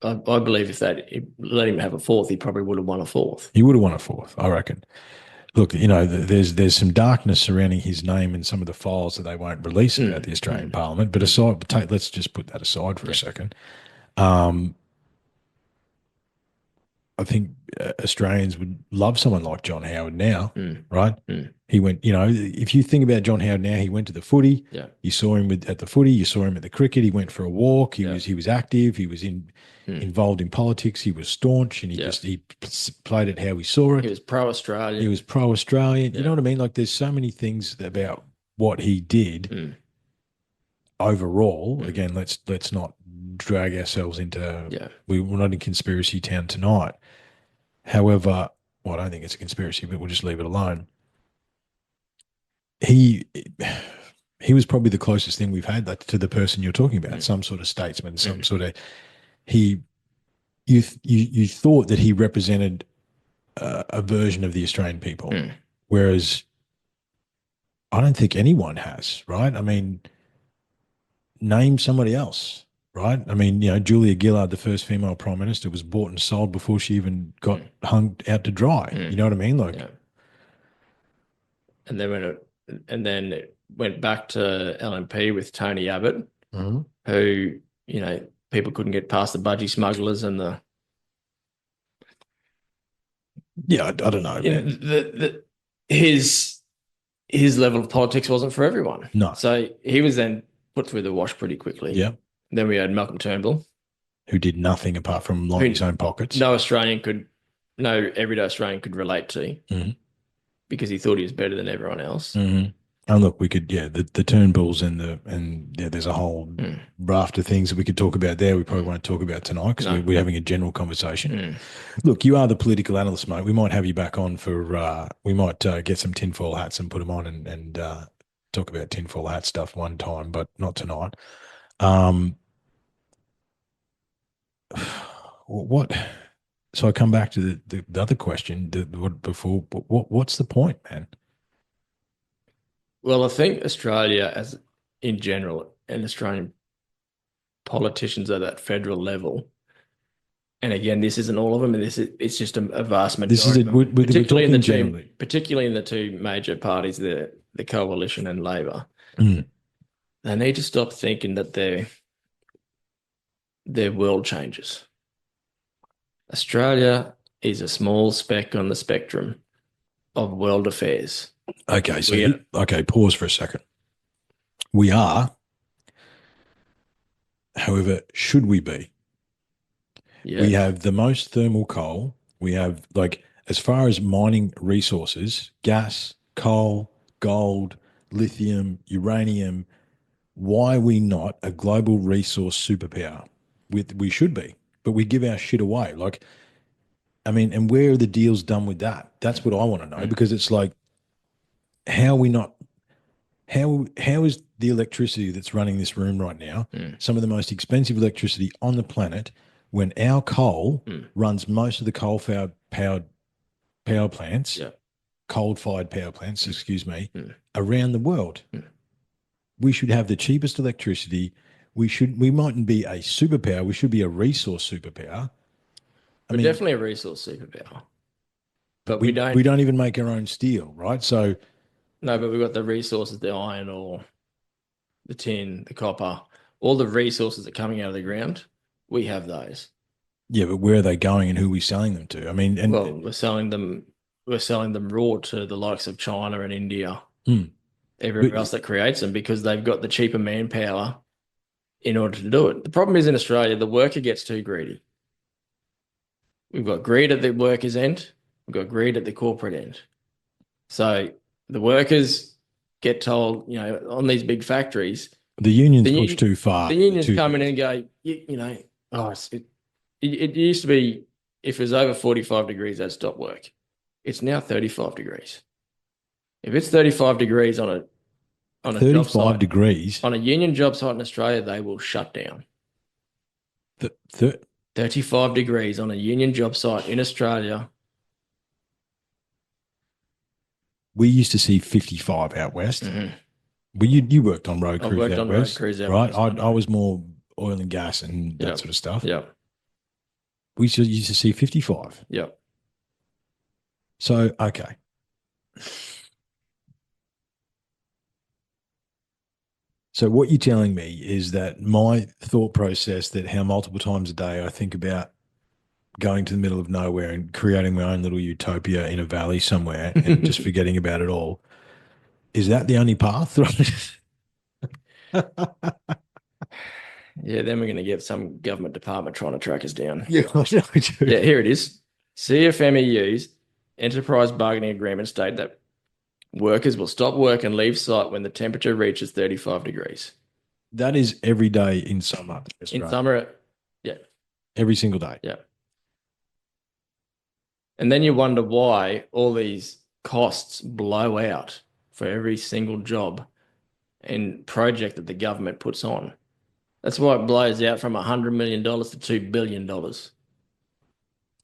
Speaker 2: I believe if let him have a fourth, he probably would have won a fourth.
Speaker 1: He would have won a fourth, I reckon. Look, there's some darkness surrounding his name in some of the files that they won't release about the Australian Parliament. But let's just put that aside for a second. I think Australians would love someone like John Howard now, right? He went, if you think about John Howard now, he went to the footy.
Speaker 2: Yeah.
Speaker 1: You saw him at the footy. You saw him at the cricket. He went for a walk. He was active. He was involved in politics. He was staunch, and he played it how he saw it.
Speaker 2: He was pro-Australian.
Speaker 1: He was pro-Australian. You know what I mean? Like, there's so many things about what he did overall. Again, let's not drag ourselves into we're not in conspiracy town tonight. However, I don't think it's a conspiracy, but we'll just leave it alone. He was probably the closest thing we've had to the person you're talking about, some sort of statesman, some sort of you thought that he represented a version of the Australian people, whereas I don't think anyone has, right? I mean, name somebody else. Right? I mean, Julia Gillard, the first female prime minister, was bought and sold before she even got hung out to dry. You know what I mean? Like,
Speaker 2: and then it went back to LNP with Tony Abbott, who people couldn't get past the budgie smugglers and the.
Speaker 1: Yeah, I don't know.
Speaker 2: His level of politics wasn't for everyone.
Speaker 1: No.
Speaker 2: So he was then put through the wash pretty quickly.
Speaker 1: Yeah.
Speaker 2: Then we had Malcolm Turnbull,
Speaker 1: who did nothing apart from lining his own pockets.
Speaker 2: No everyday Australian could relate to, because he thought he was better than everyone else.
Speaker 1: And look, we could, the Turnbulls and there's a whole raft of things that we could talk about there. We probably won't talk about tonight because we're having a general conversation. Look, you are the political analyst, mate. We might have you back on we might get some tinfoil hats and put them on and talk about tinfoil hat stuff one time, but not tonight. What? So I come back to the other question before. What's the point, man?
Speaker 2: Well, I think Australia, as in general, and Australian politicians at that federal level, And again, this isn't all of them, and it's just a vast
Speaker 1: This is
Speaker 2: majority
Speaker 1: it.
Speaker 2: of them,
Speaker 1: We're talking generally.
Speaker 2: particularly in the two major parties, the coalition and Labor.
Speaker 1: Mm.
Speaker 2: They need to stop thinking that their world changes. Australia is a small speck on the spectrum of world affairs.
Speaker 1: Okay, so
Speaker 2: We
Speaker 1: okay, pause for a second. We are, however, should we be?
Speaker 2: Yeah,
Speaker 1: We have the most thermal coal. We have, like, as far as mining resources, gas, coal, gold, lithium, uranium. Why are we not a global resource superpower? We should be, but we give our shit away. Like, I mean, and where are the deals done with that? That's what I want to know,
Speaker 2: mm,
Speaker 1: because it's like, how are we not? How is the electricity that's running this room right now
Speaker 2: mm,
Speaker 1: some of the most expensive electricity on the planet, when our coal
Speaker 2: mm,
Speaker 1: runs most of the coal-powered power plants,
Speaker 2: yeah,
Speaker 1: coal-fired power plants,
Speaker 2: mm,
Speaker 1: excuse me,
Speaker 2: mm,
Speaker 1: around the world?
Speaker 2: mm.
Speaker 1: We should have the cheapest electricity. We mightn't be a superpower. We should be a resource superpower. I
Speaker 2: We're
Speaker 1: mean,
Speaker 2: definitely a resource superpower,
Speaker 1: but
Speaker 2: but we
Speaker 1: we
Speaker 2: don't.
Speaker 1: don't even make our own steel, right? So
Speaker 2: No, but we've got the resources, the iron ore, the tin, the copper, all the resources that are coming out of the ground. We have those.
Speaker 1: yeah, but where are they going and who are we selling them to? I mean, and
Speaker 2: Well, we're selling them raw to the likes of China and India,
Speaker 1: mm, but
Speaker 2: everywhere else that creates them because they've got the cheaper manpower in order to do it. The problem is in Australia, the worker gets too greedy. We've got greed at the workers' end, we've got greed at the corporate end. So the workers get told, on these big factories,
Speaker 1: the unions push
Speaker 2: the,
Speaker 1: too far.
Speaker 2: the
Speaker 1: The
Speaker 2: unions
Speaker 1: two
Speaker 2: come in
Speaker 1: things.
Speaker 2: and go, oh, it used to be if it was over 45 degrees, they'd stop work. It's now 35 degrees. If it's 35 degrees on a job
Speaker 1: 35
Speaker 2: site,
Speaker 1: degrees.
Speaker 2: on a union job site in Australia, they will shut down.
Speaker 1: The, the,
Speaker 2: 35 degrees on a union job site in Australia.
Speaker 1: we used to see 55 out west.
Speaker 2: Mhm.
Speaker 1: Well, you worked on road
Speaker 2: I've
Speaker 1: crews
Speaker 2: worked
Speaker 1: out
Speaker 2: on road
Speaker 1: west,
Speaker 2: crews out
Speaker 1: right?
Speaker 2: west.
Speaker 1: I was more oil and gas and that
Speaker 2: Yep.
Speaker 1: sort of stuff.
Speaker 2: Yep.
Speaker 1: We used to see 55.
Speaker 2: Yep.
Speaker 1: So, okay. So what you're telling me is that my thought process, that how multiple times a day I think about going to the middle of nowhere and creating my own little utopia in a valley somewhere and just forgetting about it all, is that the only path?
Speaker 2: Yeah, then we're going to get some government department trying to track us down.
Speaker 1: Yeah, I know, dude.
Speaker 2: Yeah, here it is. CFMEU's enterprise bargaining agreement state that workers will stop work and leave site when the temperature reaches 35 degrees.
Speaker 1: That is every day in summer in
Speaker 2: In
Speaker 1: Australia.
Speaker 2: summer, yeah,
Speaker 1: Every single day.
Speaker 2: yeah. And then you wonder why all these costs blow out for every single job and project that the government puts on. That's why it blows out from $100 million to $2 billion.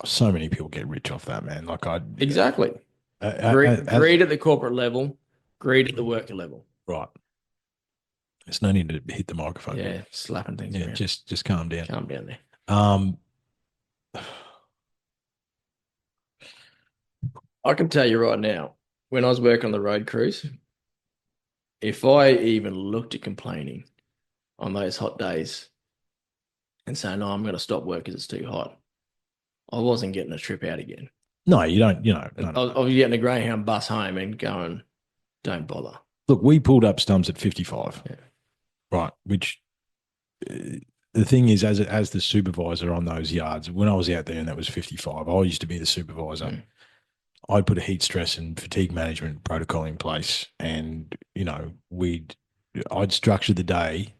Speaker 1: So many people get rich off that, man.
Speaker 2: Exactly.
Speaker 1: As,
Speaker 2: Greed at the corporate level, greed at the worker level.
Speaker 1: right. There's no need to hit the microphone.
Speaker 2: Yeah, slapping things
Speaker 1: Yeah,
Speaker 2: around.
Speaker 1: just calm down.
Speaker 2: Calm down there. I can tell you right now, when I was working on the road crews, if I even looked at complaining on those hot days and saying, no, I'm going to stop work because it's too hot, I wasn't getting a trip out again.
Speaker 1: No, you don't. No.
Speaker 2: I was getting a Greyhound bus home and going, don't bother.
Speaker 1: Look, we pulled up stumps at 55,
Speaker 2: Yeah.
Speaker 1: right? Which the thing is, as the supervisor on those yards, when I was out there and that was 55, I used to be the supervisor.
Speaker 2: Mm.
Speaker 1: I'd put a heat stress and fatigue management protocol in place, and I'd structure the day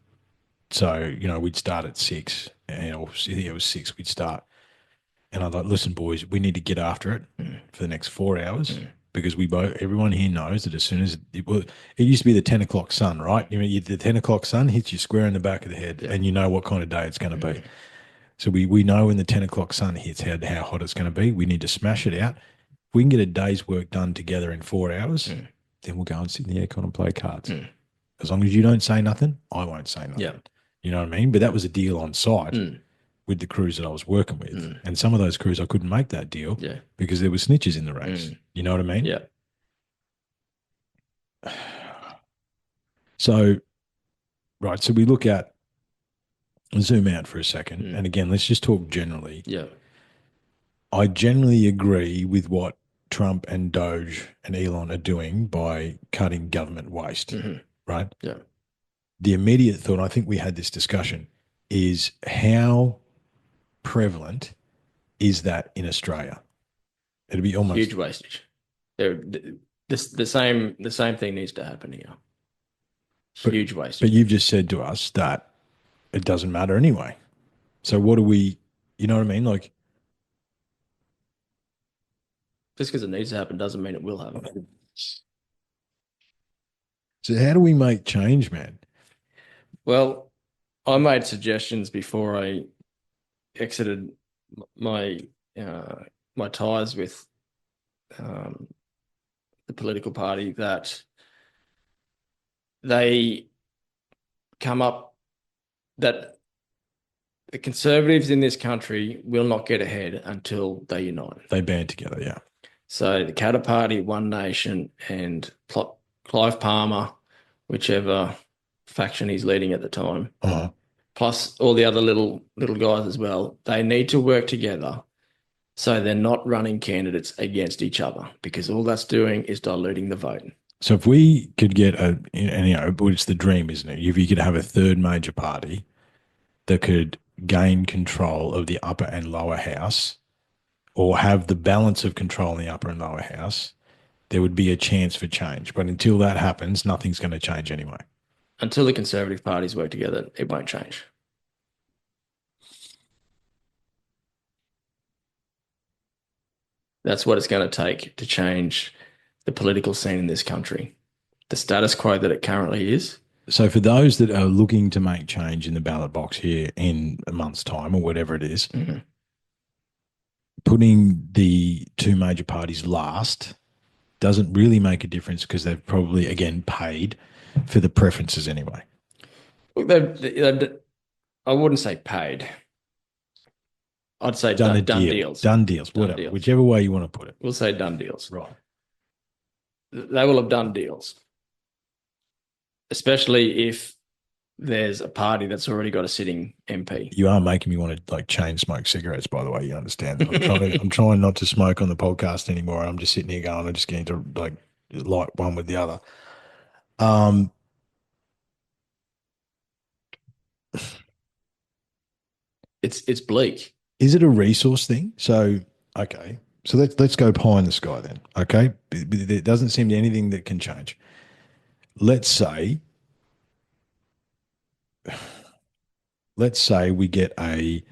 Speaker 1: so we'd start at 6, and it was 6 we'd start, and I'd like, listen, boys, we need to get after it for the next 4 hours. Because everyone here knows that as soon as it used to be the 10 o'clock sun, right? The 10 o'clock sun hits you square in the back of the head, and you know what kind of day it's going to be. So we know when the 10 o'clock sun hits how hot it's going to be. We need to smash it out. If we can get a day's work done together in 4 hours, then we'll go and sit in the aircon and play cards. As long as you don't say nothing, I won't say nothing.
Speaker 2: Yeah.
Speaker 1: You know what I mean? But that was a deal on site. with the crews that I was working with.
Speaker 2: Mm.
Speaker 1: And some of those crews, I couldn't make that deal
Speaker 2: Yeah.
Speaker 1: because there were snitches in the race. You know what I mean?
Speaker 2: Yeah.
Speaker 1: So, right. So we look at, zoom out for a second. And again, let's just talk generally.
Speaker 2: Yeah.
Speaker 1: I generally agree with what Trump and Doge and Elon are doing by cutting government waste, right?
Speaker 2: Yeah.
Speaker 1: The immediate thought, I think we had this discussion, is how prevalent is that in Australia? It'd be almost
Speaker 2: Huge wastage. There, the same thing needs to happen here. Huge wastage.
Speaker 1: But you've just said to us that it doesn't matter anyway. So what do we, you know what I mean? Like,
Speaker 2: just because it needs to happen doesn't mean it will happen.
Speaker 1: so how do we make change, man?
Speaker 2: Well, I made suggestions before I exited my my ties with um, the political party that they come up that the conservatives in this country will not get ahead until they unite.
Speaker 1: They band together, yeah.
Speaker 2: So the Katter Party, One Nation, and Clive Palmer, whichever faction he's leading at the time, plus all the other little guys as well, they need to work together so they're not running candidates against each other, because all that's doing is diluting the vote.
Speaker 1: So if we could get and it's the dream, isn't it? If you could have a third major party that could gain control of the upper and lower house, or have the balance of control in the upper and lower house, there would be a chance for change. But until that happens, nothing's going to change anyway.
Speaker 2: Until the conservative parties work together, it won't change. That's what it's going to take to change the political scene in this country. The status quo that it currently is.
Speaker 1: So for those that are looking to make change in the ballot box here in a month's time or whatever it is, putting the two major parties last doesn't really make a difference because they've probably, again, paid for the preferences anyway.
Speaker 2: Look, I wouldn't say paid. I'd say done deals.
Speaker 1: Done deals, whatever. Deals. Whichever way you want to put it.
Speaker 2: We'll say done deals.
Speaker 1: Right.
Speaker 2: They will have done deals, especially if there's a party that's already got a sitting MP.
Speaker 1: You are making me want to chain smoke cigarettes, by the way. You understand that? I'm trying not to smoke on the podcast anymore. I'm just sitting here going, I'm just getting to light one with the other.
Speaker 2: It's bleak.
Speaker 1: Is it a resource thing? So, okay. So let's go pie in the sky then. Okay. There doesn't seem to be anything that can change. Let's say we get a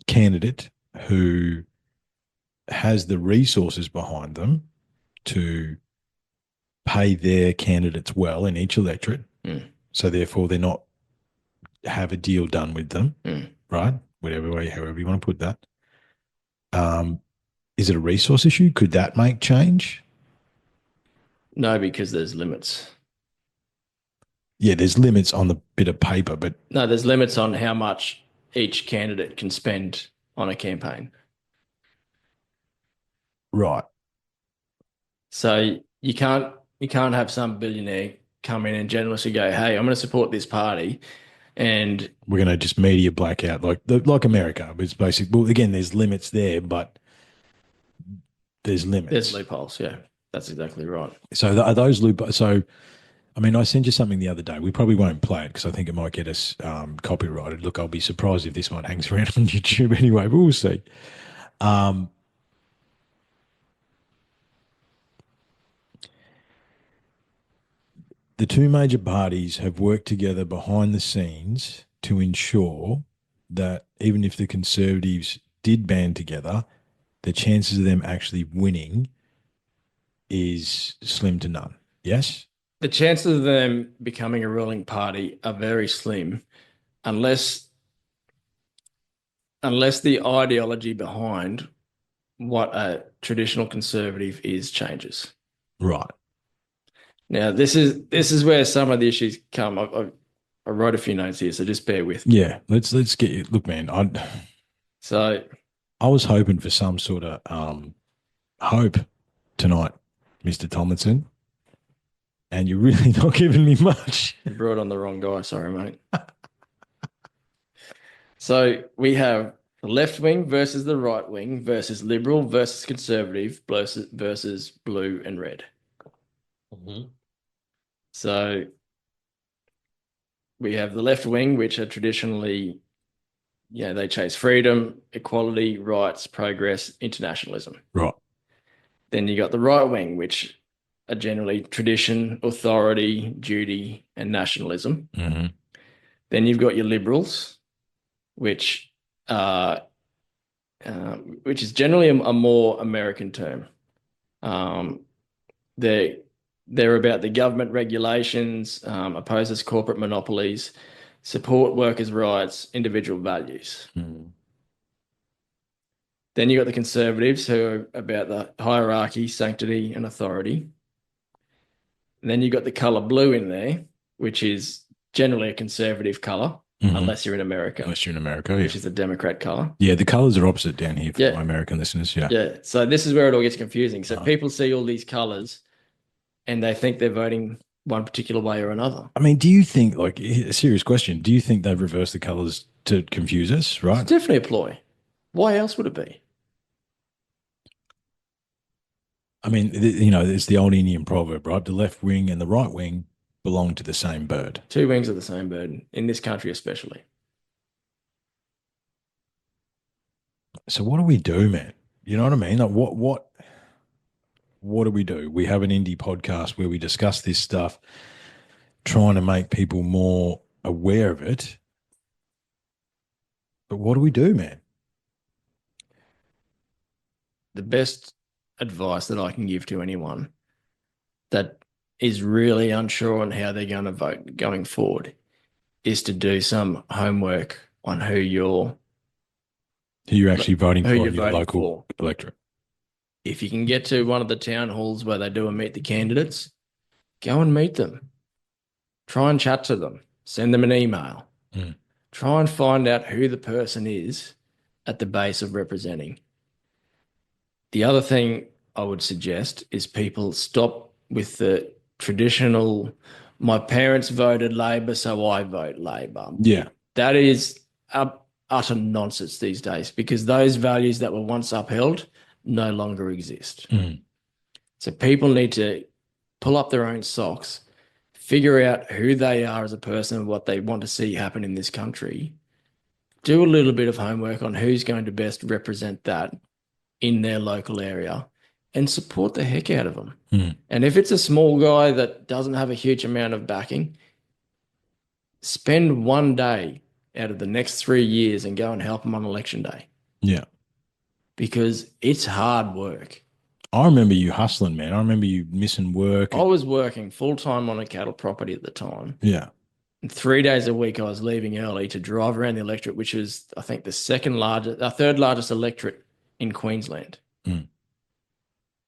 Speaker 1: candidate who has the resources behind them to pay their candidates well in each electorate. So therefore they're not have a deal done with them, right? However you want to put that. Is it a resource issue? Could that make change?
Speaker 2: No, because there's limits.
Speaker 1: Yeah, there's limits on the bit of paper, but
Speaker 2: no, there's limits on how much each candidate can spend on a campaign.
Speaker 1: Right.
Speaker 2: So you can't have some billionaire come in and generously go, "Hey, I'm going to support this party," and
Speaker 1: we're going to just media blackout like America. It's basically, well, again, there's limits there, but there's limits.
Speaker 2: There's loopholes. Yeah, that's exactly right.
Speaker 1: So are those loopholes? So, I mean, I sent you something the other day. We probably won't play it because I think it might get us copyrighted. Look, I'll be surprised if this one hangs around on YouTube anyway, but we'll see. The two major parties have worked together behind the scenes to ensure that even if the Conservatives did band together, the chances of them actually winning is slim to none. Yes?
Speaker 2: The chances of them becoming a ruling party are very slim unless the ideology behind what a traditional conservative is changes.
Speaker 1: Right.
Speaker 2: Now, this is where some of the issues come. I wrote a few notes here, so just bear with me.
Speaker 1: Yeah, let's get you. Look, man,
Speaker 2: So
Speaker 1: I was hoping for some sort of hope tonight, Mister Tomlinson, and you're really not giving me much.
Speaker 2: you brought on the wrong guy. Sorry, mate. So we have the left wing versus the right wing versus liberal versus conservative versus blue and red. So we have the left wing, which are traditionally, they chase freedom, equality, rights, progress, internationalism.
Speaker 1: Right.
Speaker 2: Then you got the right wing, which are generally tradition, authority, duty, and nationalism.
Speaker 1: Mm-hmm.
Speaker 2: Then you've got your liberals, which are which is generally a more American term. They're they're about the government regulations, opposes corporate monopolies, support workers' rights, individual values.
Speaker 1: Mm.
Speaker 2: Then you got the conservatives who are about the hierarchy, sanctity, and authority. And then you got the color blue in there, which is generally a conservative color, unless you're in America,
Speaker 1: Unless you're in America,
Speaker 2: which is a Democrat color.
Speaker 1: Yeah, the colours are opposite down here for
Speaker 2: Yeah.
Speaker 1: my American listeners. Yeah.
Speaker 2: Yeah. So this is where it all gets confusing. So people see all these colors and they think they're voting one particular way or another.
Speaker 1: I mean, do you think, like, a serious question, do you think they've reversed the colours to confuse us,
Speaker 2: It's
Speaker 1: right?
Speaker 2: definitely a ploy. Why else would it be?
Speaker 1: I mean, it's the old Indian proverb, right? The left wing and the right wing belong to the same bird.
Speaker 2: Two wings of the same bird, in this country especially.
Speaker 1: So what do we do, man? You know what I mean? Like, what do we do? We have an indie podcast where we discuss this stuff, trying to make people more aware of it. But what do we do, man?
Speaker 2: The best advice that I can give to anyone that is really unsure on how they're going to vote going forward is to do some homework on who you're
Speaker 1: actually voting
Speaker 2: who
Speaker 1: for
Speaker 2: you're
Speaker 1: in your
Speaker 2: voting
Speaker 1: local
Speaker 2: for.
Speaker 1: electorate.
Speaker 2: If you can get to one of the town halls where they do and meet the candidates, go and meet them. Try and chat to them. Send them an email.
Speaker 1: Mm.
Speaker 2: Try and find out who the person is at the base of representing. The other thing I would suggest is people stop with the traditional, my parents voted Labor, so I vote Labor.
Speaker 1: Yeah.
Speaker 2: That is utter nonsense these days because those values that were once upheld no longer exist.
Speaker 1: Mm.
Speaker 2: So people need to pull up their own socks, figure out who they are as a person and what they want to see happen in this country. Do a little bit of homework on who's going to best represent that in their local area and support the heck out of them.
Speaker 1: Mm.
Speaker 2: And if it's a small guy that doesn't have a huge amount of backing, spend one day out of the next 3 years and go and help them on election day.
Speaker 1: Yeah.
Speaker 2: Because it's hard work.
Speaker 1: I remember you hustling, man. I remember you missing work.
Speaker 2: I was working full-time on a cattle property at the time.
Speaker 1: Yeah.
Speaker 2: And 3 days a week, I was leaving early to drive around the electorate, which was, I think, the third largest electorate in Queensland.
Speaker 1: Mm.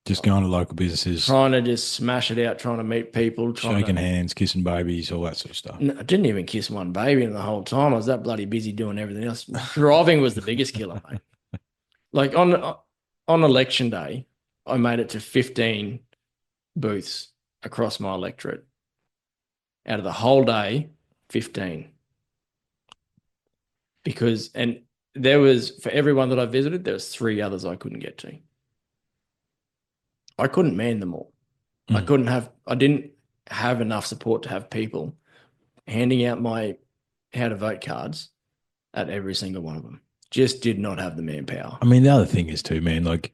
Speaker 1: Just going to local businesses,
Speaker 2: Trying to just smash it out, trying to meet people,
Speaker 1: shaking hands, kissing babies, all that sort of stuff.
Speaker 2: No, I didn't even kiss one baby in the whole time. I was that bloody busy doing everything else. Driving was the biggest killer, mate. Like on election day, I made it to 15 booths across my electorate. Out of the whole day, 15. And there was, for everyone that I visited, there was 3 others I couldn't get to. I couldn't man them all. I didn't have enough support to have people handing out my how to vote cards at every single one of them. Just did not have the manpower.
Speaker 1: I mean, the other thing is too, man, like,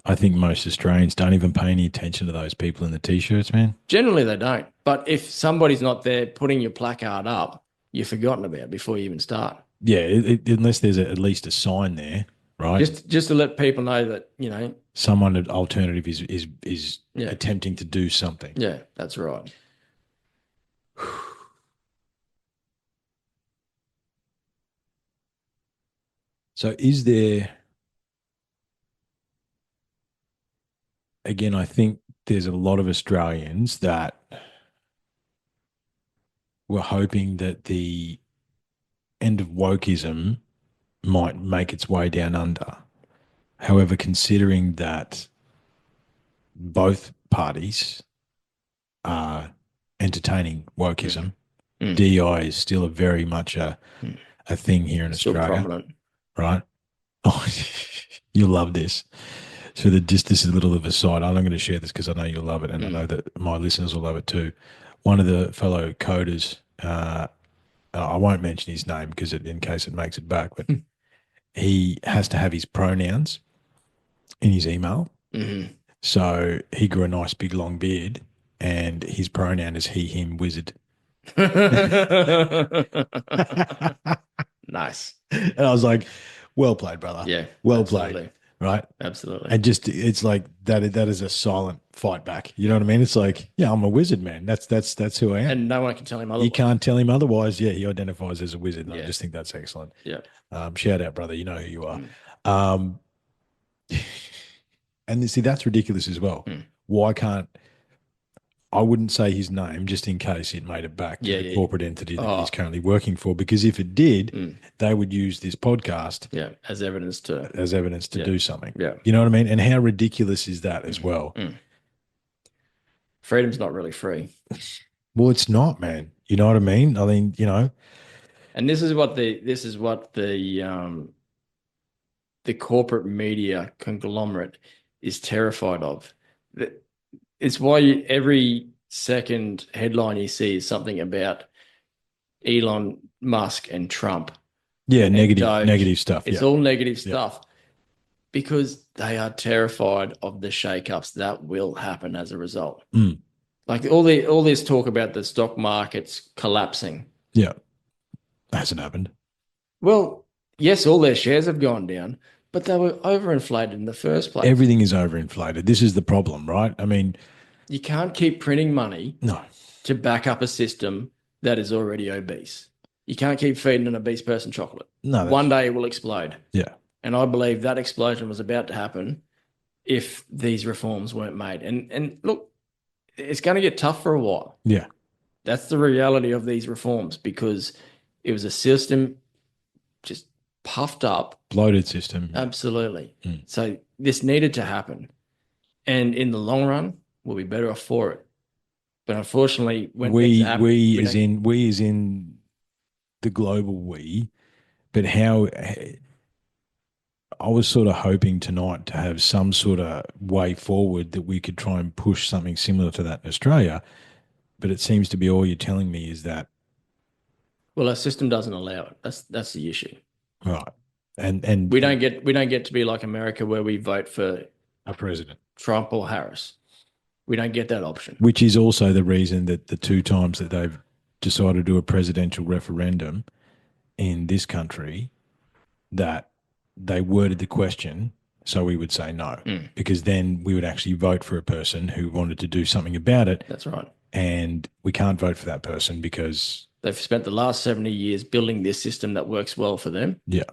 Speaker 1: I think most Australians don't even pay any attention to those people in the T-shirts, man.
Speaker 2: Generally, they don't. But if somebody's not there putting your placard up, you're forgotten about before you even start.
Speaker 1: Yeah, unless there's at least a sign there, right?
Speaker 2: Just to let people know that,
Speaker 1: someone alternative is attempting to do something.
Speaker 2: Yeah, that's right.
Speaker 1: So is there, again, I think there's a lot of Australians that were hoping that the end of wokeism might make its way down under. However, considering that both parties are entertaining
Speaker 2: Mm.
Speaker 1: wokeism,
Speaker 2: Mm.
Speaker 1: DI is still a very much
Speaker 2: Mm.
Speaker 1: a thing here in
Speaker 2: Still
Speaker 1: Australia,
Speaker 2: prominent.
Speaker 1: right? Oh, you'll love this. So just this is a little of a side. I'm not going to share this because I know you'll love it, and I know
Speaker 2: Mm.
Speaker 1: that my listeners will love it too. One of the fellow coders, I won't mention his name because in case it makes it back, but he has to have his pronouns in his email.
Speaker 2: Mhm.
Speaker 1: So he grew a nice big long beard, and his pronoun is he, him, wizard.
Speaker 2: Nice.
Speaker 1: And I was like, well played, brother.
Speaker 2: Yeah,
Speaker 1: Well played.
Speaker 2: absolutely.
Speaker 1: Right.
Speaker 2: Absolutely.
Speaker 1: And just it's like that is a silent fight back. You know what I mean? It's like, yeah, I'm a wizard, man. That's who I am.
Speaker 2: And no one can tell him
Speaker 1: You
Speaker 2: otherwise.
Speaker 1: can't tell him otherwise. Yeah, he identifies as a wizard. And I
Speaker 2: Yeah.
Speaker 1: just think that's excellent.
Speaker 2: Yeah.
Speaker 1: Shout out, brother. You know who you are.
Speaker 2: Mm.
Speaker 1: Um, and see, that's ridiculous as well.
Speaker 2: Mm.
Speaker 1: Why can't I wouldn't say his name just in case it made it back to
Speaker 2: Yeah,
Speaker 1: the
Speaker 2: yeah.
Speaker 1: corporate entity that he's
Speaker 2: Oh,
Speaker 1: currently working for. Because if it did,
Speaker 2: mm.
Speaker 1: they would use this podcast
Speaker 2: Yeah. As evidence to,
Speaker 1: as evidence to
Speaker 2: yeah.
Speaker 1: do something.
Speaker 2: Yeah.
Speaker 1: You know what I mean? And how ridiculous is that as
Speaker 2: Mm.
Speaker 1: well?
Speaker 2: Mm. Freedom's not really free.
Speaker 1: Well, it's not, man. You know what I mean? I mean,
Speaker 2: And the corporate media conglomerate is terrified of. It's why every second headline you see is something about Elon Musk and Trump
Speaker 1: yeah,
Speaker 2: and
Speaker 1: negative,
Speaker 2: Doge.
Speaker 1: negative stuff.
Speaker 2: It's
Speaker 1: Yeah.
Speaker 2: all negative
Speaker 1: Yeah.
Speaker 2: stuff because they are terrified of the shakeups that will happen as a result.
Speaker 1: Mm.
Speaker 2: Like all this talk about the stock markets collapsing.
Speaker 1: Yeah. Hasn't happened.
Speaker 2: Well, yes, all their shares have gone down, but they were overinflated in the first place.
Speaker 1: Everything is overinflated. This is the problem, right? I mean,
Speaker 2: You can't keep printing money
Speaker 1: no.
Speaker 2: to back up a system that is already obese. You can't keep feeding an obese person chocolate.
Speaker 1: No.
Speaker 2: One day it will explode.
Speaker 1: Yeah.
Speaker 2: And I believe that explosion was about to happen if these reforms weren't made. And look, it's going to get tough for a while.
Speaker 1: Yeah.
Speaker 2: That's the reality of these reforms because it was a system just puffed up.
Speaker 1: Bloated system.
Speaker 2: Absolutely.
Speaker 1: Mm.
Speaker 2: So this needed to happen. And in the long run, we'll be better off for it. But unfortunately, when
Speaker 1: we
Speaker 2: things happen,
Speaker 1: we as in the global we, but how I was sort of hoping tonight to have some sort of way forward that we could try and push something similar to that in Australia. But it seems to be all you're telling me is that
Speaker 2: well, our system doesn't allow it. That's the issue.
Speaker 1: right, and
Speaker 2: We don't get to be like America where we vote for
Speaker 1: a president,
Speaker 2: Trump or Harris. We don't get that option.
Speaker 1: which is also the reason that the two times that they've decided to do a presidential referendum in this country, that they worded the question so we would say no, because then we would actually vote for a person who wanted to do something about it.
Speaker 2: That's right.
Speaker 1: And we can't vote for that person because
Speaker 2: they've spent the last 70 years building this system that works well for them.
Speaker 1: Yeah.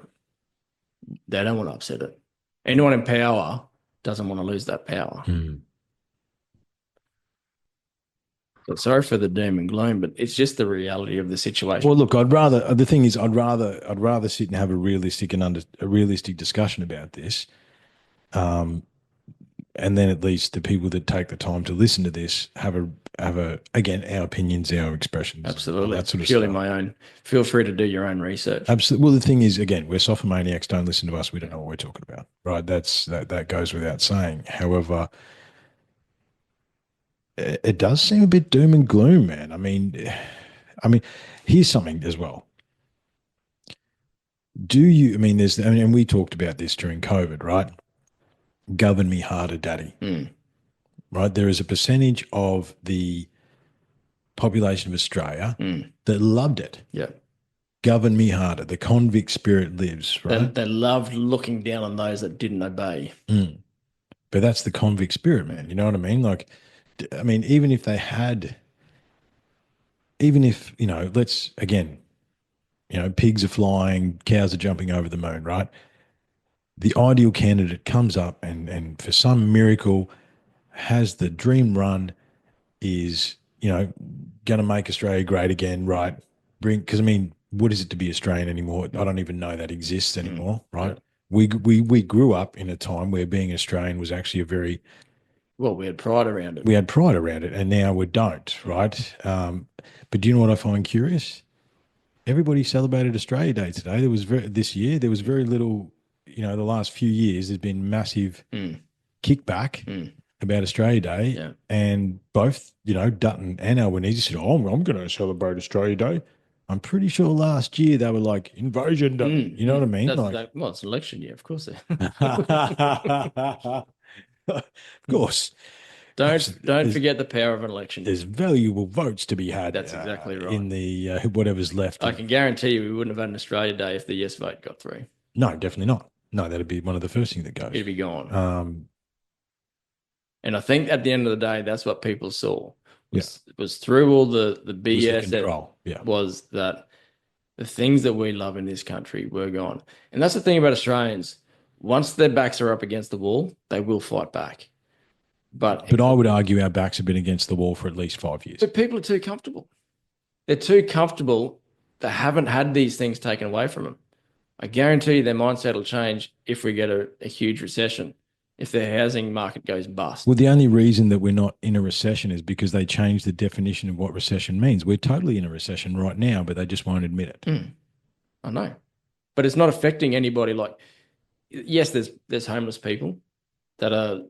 Speaker 2: They don't want to upset it. Anyone in power doesn't want to lose that power. So sorry for the doom and gloom, but it's just the reality of the situation.
Speaker 1: Well, look, the thing is, I'd rather sit and have a realistic discussion about this. And then at least the people that take the time to listen to this have a again, our opinions, our expressions.
Speaker 2: Absolutely.
Speaker 1: That sort of
Speaker 2: purely
Speaker 1: stuff.
Speaker 2: my own. Feel free to do your own research.
Speaker 1: Absolutely. Well, the thing is, again, we're software maniacs. Don't listen to us. We don't know what we're talking about. Right. That goes without saying. However, it does seem a bit doom and gloom, man. I mean, here's something as well. And we talked about this during COVID, right? Govern me harder, daddy. Right? There is a percentage of the population of Australia that loved it.
Speaker 2: Yeah.
Speaker 1: Govern me harder. The convict spirit lives, right?
Speaker 2: They loved looking down on those that didn't obey.
Speaker 1: But that's the convict spirit, man. You know what I mean? Like, I mean, even if, let's, again, pigs are flying, cows are jumping over the moon, right? The ideal candidate comes up and for some miracle has the dream run, is, going to make Australia great again, right? Because I mean, what is it to be Australian anymore? I don't even know that exists anymore, right?
Speaker 2: Yeah.
Speaker 1: We grew up in a time where being Australian was actually
Speaker 2: Well, we had pride around it.
Speaker 1: we had pride around it, and now we don't, right? But do you know what I find curious? Everybody celebrated Australia Day today. This year. There was very little. The last few years, there's been massive kickback about Australia Day,
Speaker 2: Yeah.
Speaker 1: and both Dutton and Albanese said, "Oh, I'm going to celebrate Australia Day." I'm pretty sure last year they were like invasion day. You know what I mean?
Speaker 2: Well, it's election year, of course.
Speaker 1: Of course.
Speaker 2: Don't forget the power of an election.
Speaker 1: There's valuable votes to be had.
Speaker 2: That's exactly right.
Speaker 1: In the whatever's left.
Speaker 2: I can guarantee you we wouldn't have had an Australia Day if the yes vote got through.
Speaker 1: No, definitely not. No, that'd be one of the first things that goes.
Speaker 2: It'd be gone. And I think at the end of the day, that's what people saw. Was through all the BS was that the things that we love in this country were gone. And that's the thing about Australians. Once their backs are up against the wall, they will fight back. But
Speaker 1: I would argue our backs have been against the wall for at least 5 years.
Speaker 2: But people are too comfortable. They're too comfortable. They haven't had these things taken away from them. I guarantee you their mindset will change if we get a huge recession, if their housing market goes bust.
Speaker 1: Well, the only reason that we're not in a recession is because they changed the definition of what recession means. We're totally in a recession right now, but they just won't admit it.
Speaker 2: I know. But it's not affecting anybody. Like, yes, there's homeless people that are,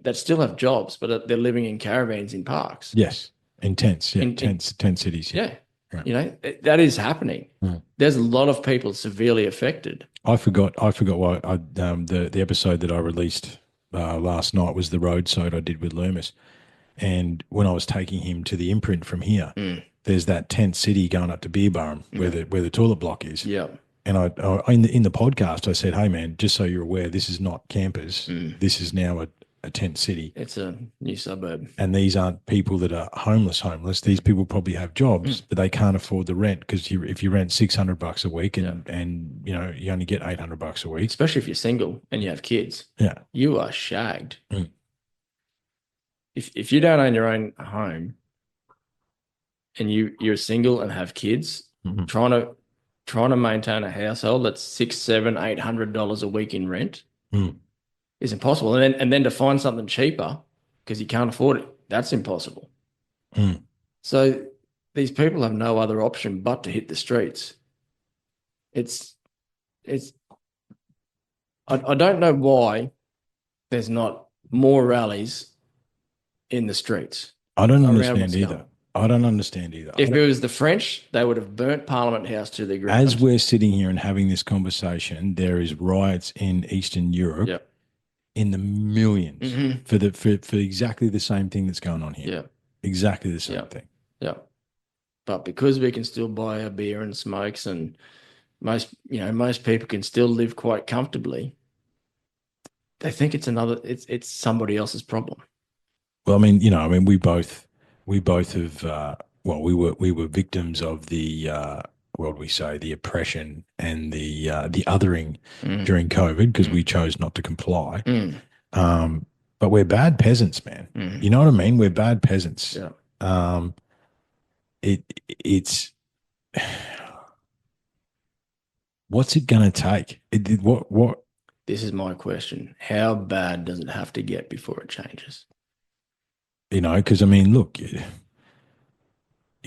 Speaker 2: that still have jobs, but they're living in caravans in parks.
Speaker 1: Yes. In tents. Yeah. Tent cities.
Speaker 2: Yeah. Right. That is happening. There's a lot of people severely affected.
Speaker 1: I forgot what the episode that I released last night was the roadside I did with Loomis. And when I was taking him to the imprint from here, there's that tent city going up to Beerburrum where the toilet block is.
Speaker 2: Yeah.
Speaker 1: And I in the podcast, I said, "Hey man, just so you're aware, this is not campers. This is now a tent city.
Speaker 2: It's a new suburb.
Speaker 1: And these aren't people that are homeless. These people probably have jobs, but they can't afford the rent because if you rent $600 a week and you only get $800 a week,
Speaker 2: especially if you're single and you have kids, you are shagged. If you don't own your own home and you're single and have kids, trying to maintain a household that's $600, $700, $800 a week in rent is impossible. And then to find something cheaper because you can't afford it, that's impossible. So these people have no other option but to hit the streets. I don't know why there's not more rallies in the streets.
Speaker 1: I don't understand either.
Speaker 2: If it was the French, they would have burnt Parliament House to the ground.
Speaker 1: As we're sitting here and having this conversation, there is riots in Eastern Europe in the millions for exactly the same thing that's going on here.
Speaker 2: Yeah.
Speaker 1: Exactly the same thing.
Speaker 2: Yeah. But because we can still buy a beer and smokes and most people can still live quite comfortably, they think it's somebody else's problem.
Speaker 1: Well, we both have we were victims of the the oppression and the othering during COVID because we chose not to comply. But we're bad peasants, man. You know what I mean? We're bad peasants.
Speaker 2: Yeah.
Speaker 1: It's what's it gonna take? What?
Speaker 2: This is my question. How bad does it have to get before it changes?
Speaker 1: Because look,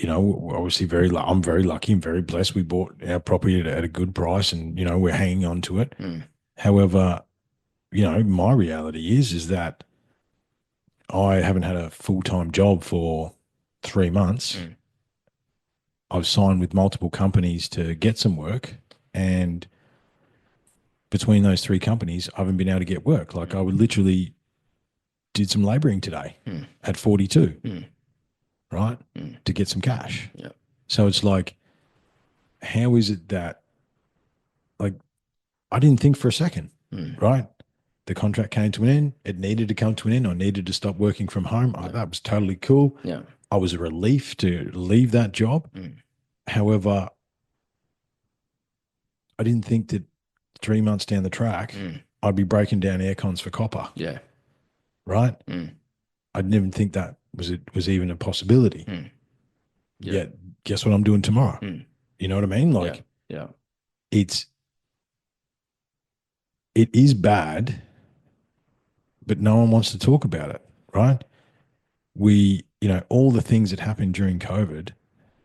Speaker 1: obviously I'm very lucky and very blessed. We bought our property at a good price and, we're hanging on to it. However, my reality is that I haven't had a full-time job for 3 months. I've signed with multiple companies to get some work, and between those 3 companies, I haven't been able to get work. Like I would literally did some laboring today at 42, right, to get some cash.
Speaker 2: Yeah.
Speaker 1: So it's like, how is it that, like, I didn't think for a second, right? The contract came to an end. It needed to come to an end. I needed to stop working from home. That was totally cool.
Speaker 2: Yeah.
Speaker 1: I was a relief to leave that job. However, I didn't think that 3 months down the track, I'd be breaking down air cons for copper.
Speaker 2: Yeah.
Speaker 1: Right? I didn't even think that was even a possibility.
Speaker 2: Yeah.
Speaker 1: Yet, guess what I'm doing tomorrow?
Speaker 2: Mm.
Speaker 1: You know what I mean?
Speaker 2: Yeah.
Speaker 1: Like
Speaker 2: Yeah.
Speaker 1: it's it is bad, but no one wants to talk about it, right? All the things that happened during COVID,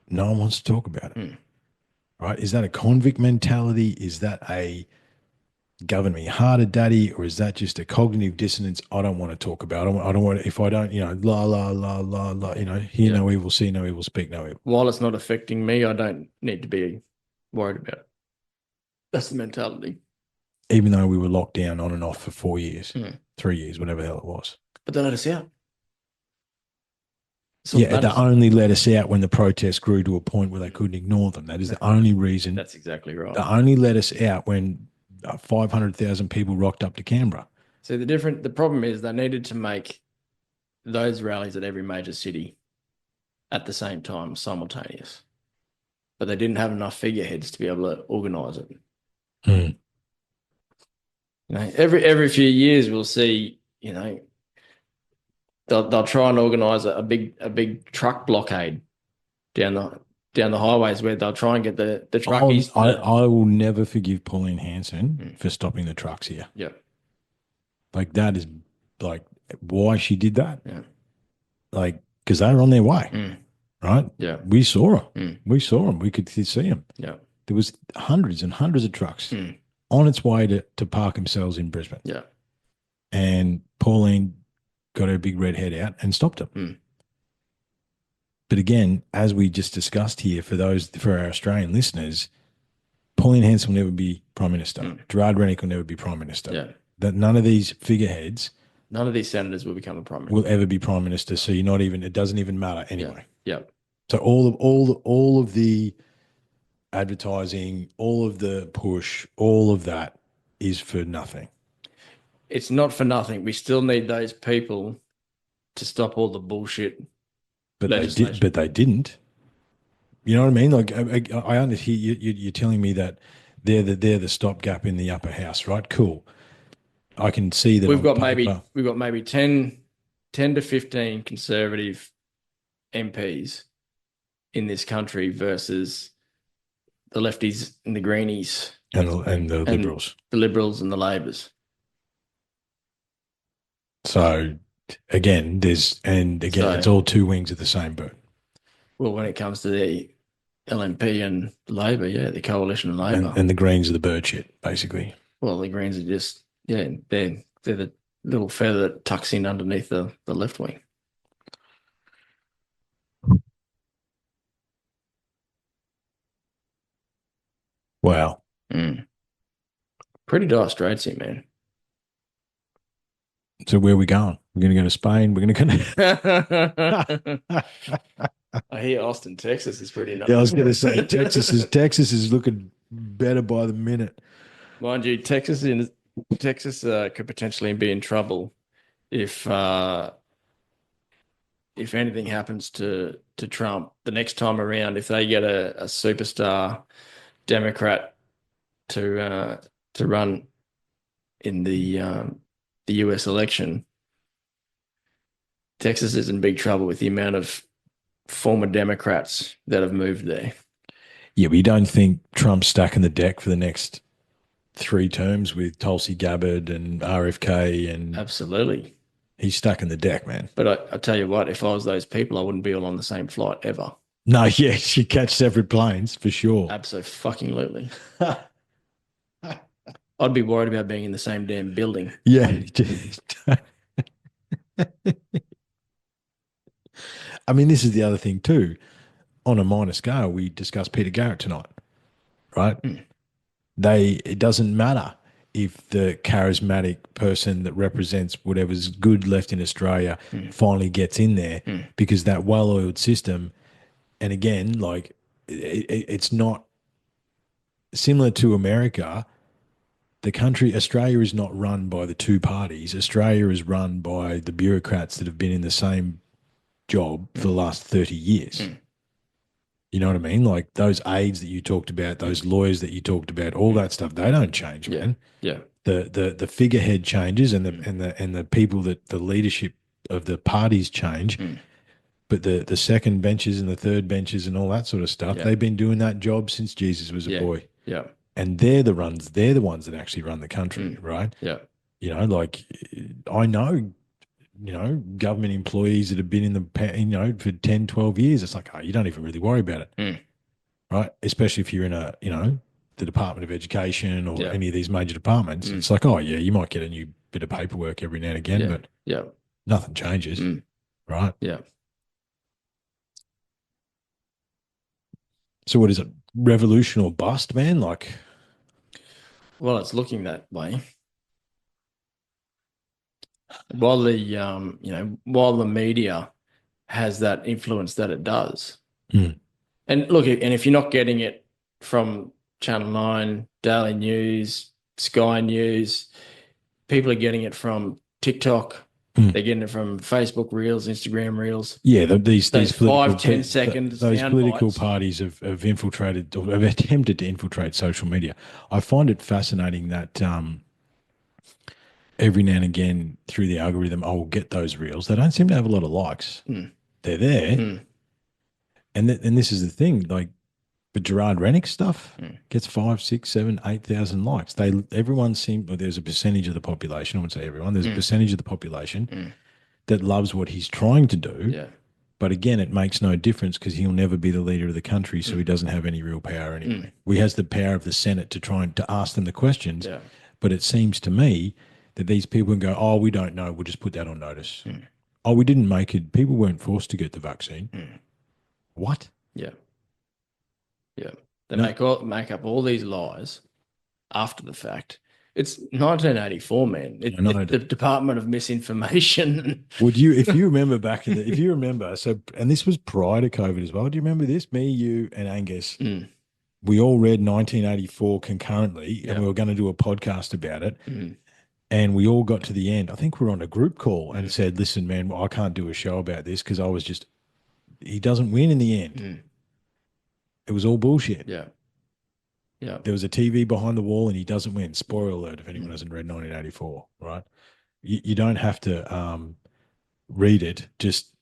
Speaker 1: no one wants to talk about it,
Speaker 2: Mm.
Speaker 1: right? Is that a convict mentality? Is that a govern me harder, daddy, or is that just a cognitive dissonance I don't want to talk about? I don't want to, if I don't, la, la, la, la, la, hear
Speaker 2: Yeah.
Speaker 1: no evil, see no evil, speak no evil.
Speaker 2: While it's not affecting me, I don't need to be worried about it. That's the mentality.
Speaker 1: Even though we were locked down on and off for 4 years,
Speaker 2: Mm.
Speaker 1: 3 years, whatever the hell it was.
Speaker 2: But they let us out. That's all that
Speaker 1: Yeah, they
Speaker 2: matters.
Speaker 1: only let us out when the protests grew to a point where they couldn't ignore them. That is the only reason.
Speaker 2: That's exactly right.
Speaker 1: They only let us out when 500,000 people rocked up to Canberra.
Speaker 2: So the problem is they needed to make those rallies at every major city at the same time, simultaneous. But they didn't have enough figureheads to be able to organise it.
Speaker 1: Hmm.
Speaker 2: Every few years we'll see, they'll try and organise a big truck blockade down the highways where they'll try and get the truckies.
Speaker 1: I will never forgive Pauline Hanson
Speaker 2: Mm.
Speaker 1: for stopping the trucks here.
Speaker 2: Yeah.
Speaker 1: Like that is like why she did that.
Speaker 2: Yeah.
Speaker 1: Like because they were on their way,
Speaker 2: Mm.
Speaker 1: right?
Speaker 2: Yeah.
Speaker 1: We saw them.
Speaker 2: Mm.
Speaker 1: We saw them. We could see them.
Speaker 2: Yeah.
Speaker 1: There was hundreds and hundreds of trucks
Speaker 2: Mm.
Speaker 1: on its way to park themselves in Brisbane.
Speaker 2: Yeah.
Speaker 1: And Pauline got her big red head out and stopped them.
Speaker 2: Mm.
Speaker 1: But again, as we just discussed here, for our Australian listeners, Pauline Hanson will never be Prime Minister.
Speaker 2: Mm.
Speaker 1: Gerard Rennick will never be Prime Minister.
Speaker 2: Yeah.
Speaker 1: That none of these figureheads
Speaker 2: None of these senators will become a prime minister.
Speaker 1: will ever be Prime Minister. So it doesn't even matter anyway.
Speaker 2: Yeah.
Speaker 1: So all of the advertising, all of the push, all of that is for nothing.
Speaker 2: It's not for nothing. We still need those people to stop all the bullshit.
Speaker 1: But they didn't. You know what I mean? Like I understand you're telling me that they're the stopgap in the upper house, right? Cool. I can see that
Speaker 2: We've got maybe 10 to 15 conservative MPs in this country versus the lefties and the greenies
Speaker 1: and the Liberals.
Speaker 2: The Liberals and the Labors.
Speaker 1: So again, it's all two wings of the same bird.
Speaker 2: Well, when it comes to the LNP and Labor, yeah, the coalition and Labor.
Speaker 1: And the Greens are the bird shit, basically.
Speaker 2: Well, the Greens are just, they're the little feather that tucks in underneath the left wing.
Speaker 1: Wow.
Speaker 2: Mm. Pretty dire straits here, man.
Speaker 1: So where are we going? We're going to go to Spain. We're going to go.
Speaker 2: I hear Austin, Texas is pretty nice.
Speaker 1: Yeah, I was going to say Texas is looking better by the minute.
Speaker 2: Mind you, Texas could potentially be in trouble if anything happens to Trump the next time around. If they get a superstar Democrat to run in the US election, Texas is in big trouble with the amount of former Democrats that have moved there.
Speaker 1: Yeah, but you don't think Trump's stacking the deck for the next 3 terms with Tulsi Gabbard and RFK and
Speaker 2: absolutely,
Speaker 1: he's stacking the deck, man.
Speaker 2: But I tell you what, if I was those people, I wouldn't be all on the same flight ever.
Speaker 1: No, yes, you catch separate planes for sure.
Speaker 2: Absolutely. I'd be worried about being in the same damn building.
Speaker 1: Yeah. I mean, this is the other thing too. On a minor scale, we discussed Peter Garrett tonight, right?
Speaker 2: Mm.
Speaker 1: It doesn't matter if the charismatic person that represents whatever's good left in Australia finally gets in there because that well-oiled system, and again, like it's not similar to America. Australia is not run by the two parties. Australia is run by the bureaucrats that have been in the same job for the last 30 years. You know what I mean? Like those aides that you talked about, those lawyers that you talked about, all that stuff, they don't change, man.
Speaker 2: Yeah.
Speaker 1: The figurehead changes and the people that the leadership of the parties change. But the second benches and the third benches and all that sort of stuff,
Speaker 2: Yeah.
Speaker 1: they've been doing that job since Jesus was a
Speaker 2: Yeah.
Speaker 1: boy.
Speaker 2: Yeah.
Speaker 1: And they're the ones that actually run the country,
Speaker 2: Mm.
Speaker 1: right?
Speaker 2: Yeah.
Speaker 1: Like I know, government employees that have been in for 10, 12 years. It's like, oh, you don't even really worry about it,
Speaker 2: Mm.
Speaker 1: right? Especially if you're in the Department of Education or
Speaker 2: Yeah.
Speaker 1: any of these major departments.
Speaker 2: Mm.
Speaker 1: It's like, oh, yeah, you might get a new bit of paperwork every now and again,
Speaker 2: Yeah.
Speaker 1: but
Speaker 2: Yeah.
Speaker 1: nothing changes,
Speaker 2: Mm.
Speaker 1: right?
Speaker 2: Yeah.
Speaker 1: So what is it? Revolution or bust, man? Like,
Speaker 2: Well, it's looking that way. While while the media has that influence that it does.
Speaker 1: mm,
Speaker 2: And look, and if you're not getting it from Channel 9, Daily News, Sky News, people are getting it from TikTok.
Speaker 1: mm.
Speaker 2: They're getting it from Facebook Reels, Instagram Reels.
Speaker 1: Yeah, these
Speaker 2: Those
Speaker 1: political
Speaker 2: 5-10 seconds
Speaker 1: those
Speaker 2: sound
Speaker 1: political
Speaker 2: bites.
Speaker 1: parties have infiltrated or have attempted to infiltrate social media. I find it fascinating that every now and again through the algorithm, I will get those reels. They don't seem to have a lot of likes.
Speaker 2: Mm.
Speaker 1: They're there,
Speaker 2: Mm.
Speaker 1: and this is the thing. Like, but Gerard Rennick stuff
Speaker 2: Mm.
Speaker 1: gets 5, 6, 7, 8,000 likes. Everyone seems. Well, there's a percentage of the population. I wouldn't say everyone. There's a percentage of the population that loves what he's trying to do.
Speaker 2: Yeah.
Speaker 1: But again, it makes no difference because he'll never be the leader of the country, so he doesn't have any real power anyway. He has the power of the Senate to try and to ask them the questions.
Speaker 2: Yeah.
Speaker 1: But it seems to me that these people can go, oh, we don't know. We'll just put that on notice. Oh, we didn't make it. People weren't forced to get the vaccine. What?
Speaker 2: Yeah. Yeah. They
Speaker 1: No.
Speaker 2: make up all these lies after the fact. It's 1984, man.
Speaker 1: I know.
Speaker 2: It's the Department of Misinformation.
Speaker 1: If you remember if you remember, and this was prior to COVID as well. Do you remember this? Me, you, and Angus, we all read 1984 concurrently, and we were going to do a podcast about it. And we all got to the end. I think we were on a group call and said, listen, man, I can't do a show about this because he doesn't win in the end. It was all bullshit.
Speaker 2: Yeah. Yeah.
Speaker 1: There was a TV behind the wall and he doesn't win. Spoiler alert if anyone hasn't read 1984, right? You don't have to read it. Just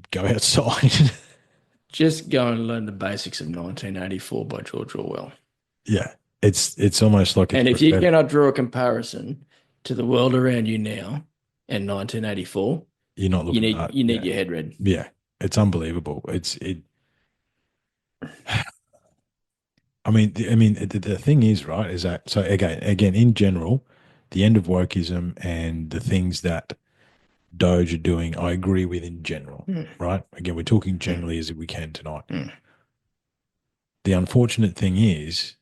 Speaker 1: go outside.
Speaker 2: Just go and learn the basics of 1984 by George Orwell.
Speaker 1: Yeah. It's almost like
Speaker 2: and if you cannot draw a comparison to the world around you now and 1984,
Speaker 1: you're not looking
Speaker 2: you need your head read.
Speaker 1: Yeah. It's unbelievable. The thing is, right, is that, so again, in general, the end of wokeism and the things that Doge are doing, I agree with in general, right? Again, we're talking generally as we can tonight. The unfortunate thing is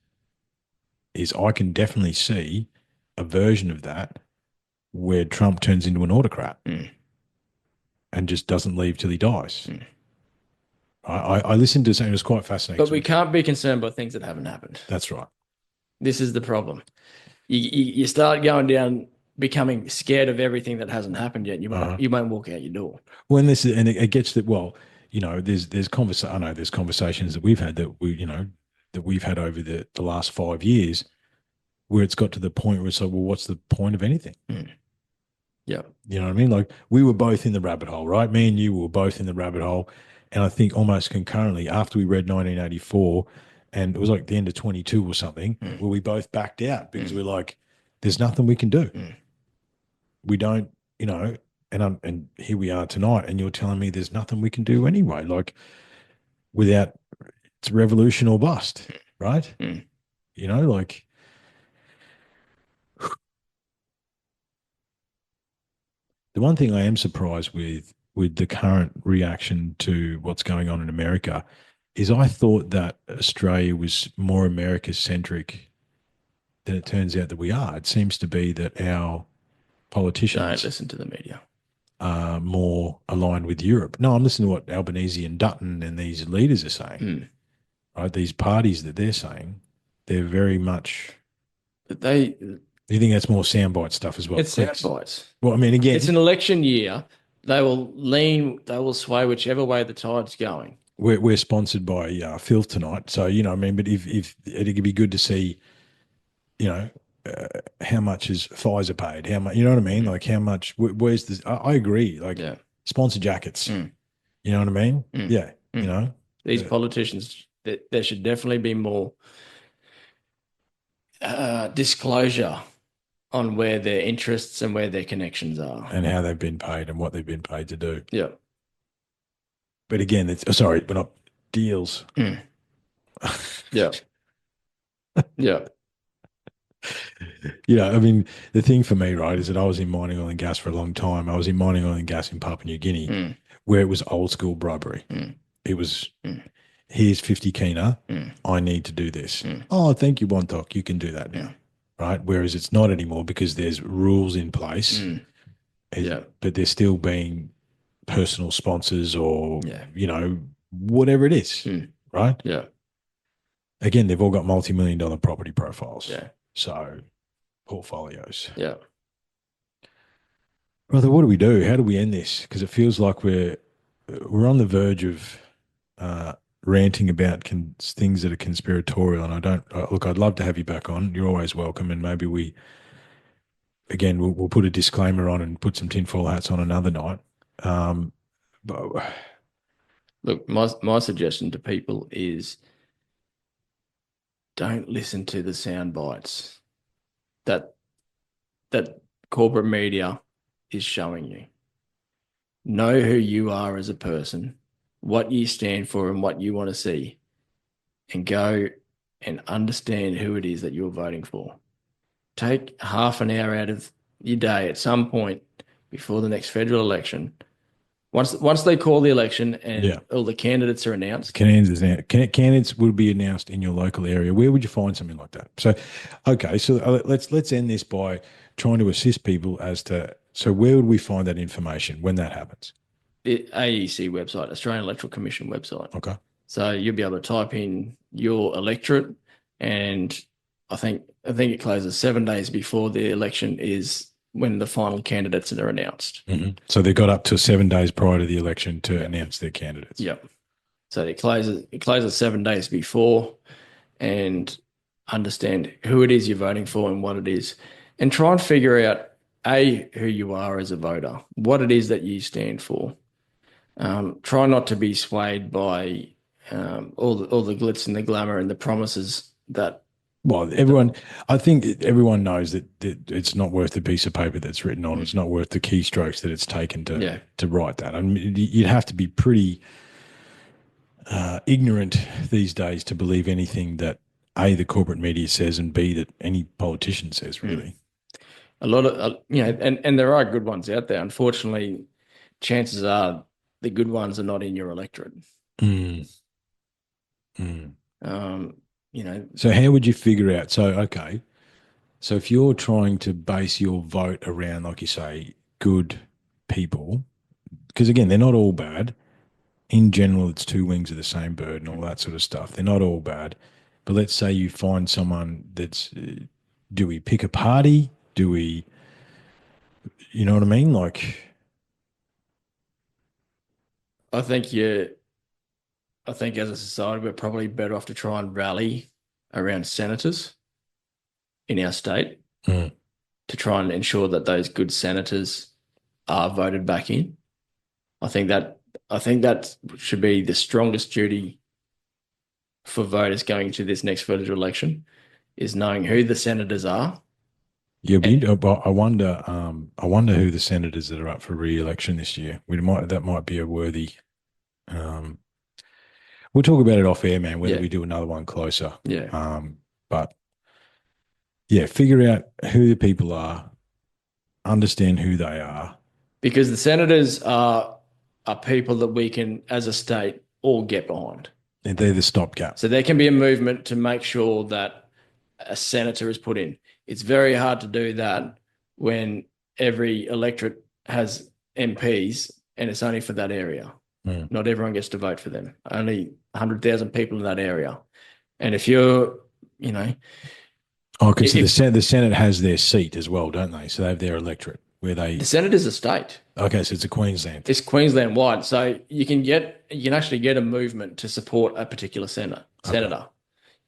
Speaker 1: I can definitely see a version of that where Trump turns into an autocrat and just doesn't leave till he dies. I listened to something that was quite fascinating.
Speaker 2: But we can't be concerned by things that haven't happened.
Speaker 1: That's right.
Speaker 2: This is the problem. You start going down, becoming scared of everything that hasn't happened yet. You won't walk out your door.
Speaker 1: Well, and it gets that. Well, there's conversations that we've had that we've had over the last 5 years where it's got to the point where it's like, well, what's the point of anything?
Speaker 2: Yeah.
Speaker 1: You know what I mean? Like, we were both in the rabbit hole, right? Me and you were both in the rabbit hole. And I think almost concurrently after we read 1984, and it was like the end of 22 or something, where we both backed out because we're like, there's nothing we can do. We don't, and here we are tonight, and you're telling me there's nothing we can do anyway. Like, without, it's revolution or bust, right? Like, the one thing I am surprised with the current reaction to what's going on in America is I thought that Australia was more America-centric than it turns out that we are. It seems to be that our politicians
Speaker 2: Don't listen to the media.
Speaker 1: Are more aligned with Europe. No, I'm listening to what Albanese and Dutton and these leaders are saying. Right? These parties that they're saying, they're very much... You think that's more soundbite stuff as well?
Speaker 2: It's soundbites.
Speaker 1: Well, I mean, again...
Speaker 2: It's an election year. They will sway whichever way the tide's going.
Speaker 1: We're sponsored by Phil tonight. So, but if it'd be good to see, how much is Pfizer paid? How much, you know what I mean? Like, how much, where's this? I agree. Like, sponsor jackets. You know what I mean?
Speaker 2: Mm.
Speaker 1: Yeah. You
Speaker 2: Mm.
Speaker 1: know,
Speaker 2: These
Speaker 1: the-
Speaker 2: politicians, there should definitely be more disclosure on where their interests and where their connections are.
Speaker 1: and how they've been paid and what they've been paid to do.
Speaker 2: Yeah.
Speaker 1: But again, it's sorry, but not deals.
Speaker 2: Mm. Yeah. Yeah.
Speaker 1: Yeah, I mean, the thing for me, right, is that I was in mining oil and gas for a long time. I was in mining oil and gas in Papua New Guinea,
Speaker 2: Mm.
Speaker 1: where it was old school bribery.
Speaker 2: Mm.
Speaker 1: It was,
Speaker 2: Mm.
Speaker 1: here's 50 kina.
Speaker 2: Mm.
Speaker 1: I need to do this.
Speaker 2: Mm.
Speaker 1: Oh, thank you, Bontok. You can do that now.
Speaker 2: Mm.
Speaker 1: Right. Whereas it's not anymore because there's rules in place,
Speaker 2: Mm. Yeah.
Speaker 1: but they're still being personal sponsors or,
Speaker 2: Yeah.
Speaker 1: whatever it is.
Speaker 2: Mm.
Speaker 1: Right.
Speaker 2: Yeah.
Speaker 1: Again, they've all got multi-million-dollar property profiles.
Speaker 2: Yeah.
Speaker 1: So portfolios.
Speaker 2: Yeah.
Speaker 1: Brother, what do we do? How do we end this? Because it feels like we're on the verge of ranting about things that are conspiratorial, and I don't look. I'd love to have you back on. You're always welcome, and maybe we'll put a disclaimer on and put some tinfoil hats on another night. But
Speaker 2: Look, my suggestion to people is don't listen to the sound bites that corporate media is showing you. Know who you are as a person, what you stand for and what you want to see, and go and understand who it is that you're voting for. Take half an hour out of your day at some point before the next federal election. Once they call the election and
Speaker 1: Yeah.
Speaker 2: all the candidates are announced,
Speaker 1: candidates will be announced in your local area. Where would you find something like that? So, okay, so let's end this by trying to assist people as to where would we find that information when that happens?
Speaker 2: the AEC website, Australian Electoral Commission website.
Speaker 1: Okay.
Speaker 2: So you'll be able to type in your electorate, and I think it closes 7 days before the election is when the final candidates are announced.
Speaker 1: Mm-hmm. So they got up to 7 days prior to the election to announce their candidates.
Speaker 2: Yep. So it closes 7 days before, and understand who it is you're voting for and what it is, and try and figure out who you are as a voter, what it is that you stand for. Try not to be swayed by all the glitz and the glamour and the promises that.
Speaker 1: Well, I think everyone knows that it's not worth the piece of paper that's written on. It's not worth the keystrokes that it's taken to write that. I mean, you'd have to be pretty ignorant these days to believe anything that A, the corporate media says, and B, that any politician says, really.
Speaker 2: A lot of, and there are good ones out there. Unfortunately, chances are the good ones are not in your electorate.
Speaker 1: Mm. So how would you figure out? So, okay. So if you're trying to base your vote around, like you say, good people, because again, they're not all bad. In general, it's two wings of the same bird and all that sort of stuff. They're not all bad. But let's say you find someone that's, do we pick a party? Do we, you know what I mean? Like,
Speaker 2: I think as a society, we're probably better off to try and rally around senators in our state to try and ensure that those good senators are voted back in. I think that should be the strongest duty for voters going into this next federal election, is knowing who the senators are.
Speaker 1: yeah, I wonder who the senators that are up for re-election this year. That might be a worthy. We'll talk about it off air, man. Whether we do another one closer.
Speaker 2: Yeah.
Speaker 1: But yeah, figure out who the people are, understand who they are,
Speaker 2: because the senators are people that we can, as a state, all get behind.
Speaker 1: and they're the stopgap.
Speaker 2: So there can be a movement to make sure that a senator is put in. It's very hard to do that when every electorate has MPs and it's only for that area. Not everyone gets to vote for them. Only 100,000 people in that area. And if you're,
Speaker 1: because the Senate has their seat as well, don't they? So they have their electorate where
Speaker 2: the Senate is a state.
Speaker 1: Okay, so it's a Queensland.
Speaker 2: It's Queensland wide. So you can actually get a movement to support a particular senator. Okay.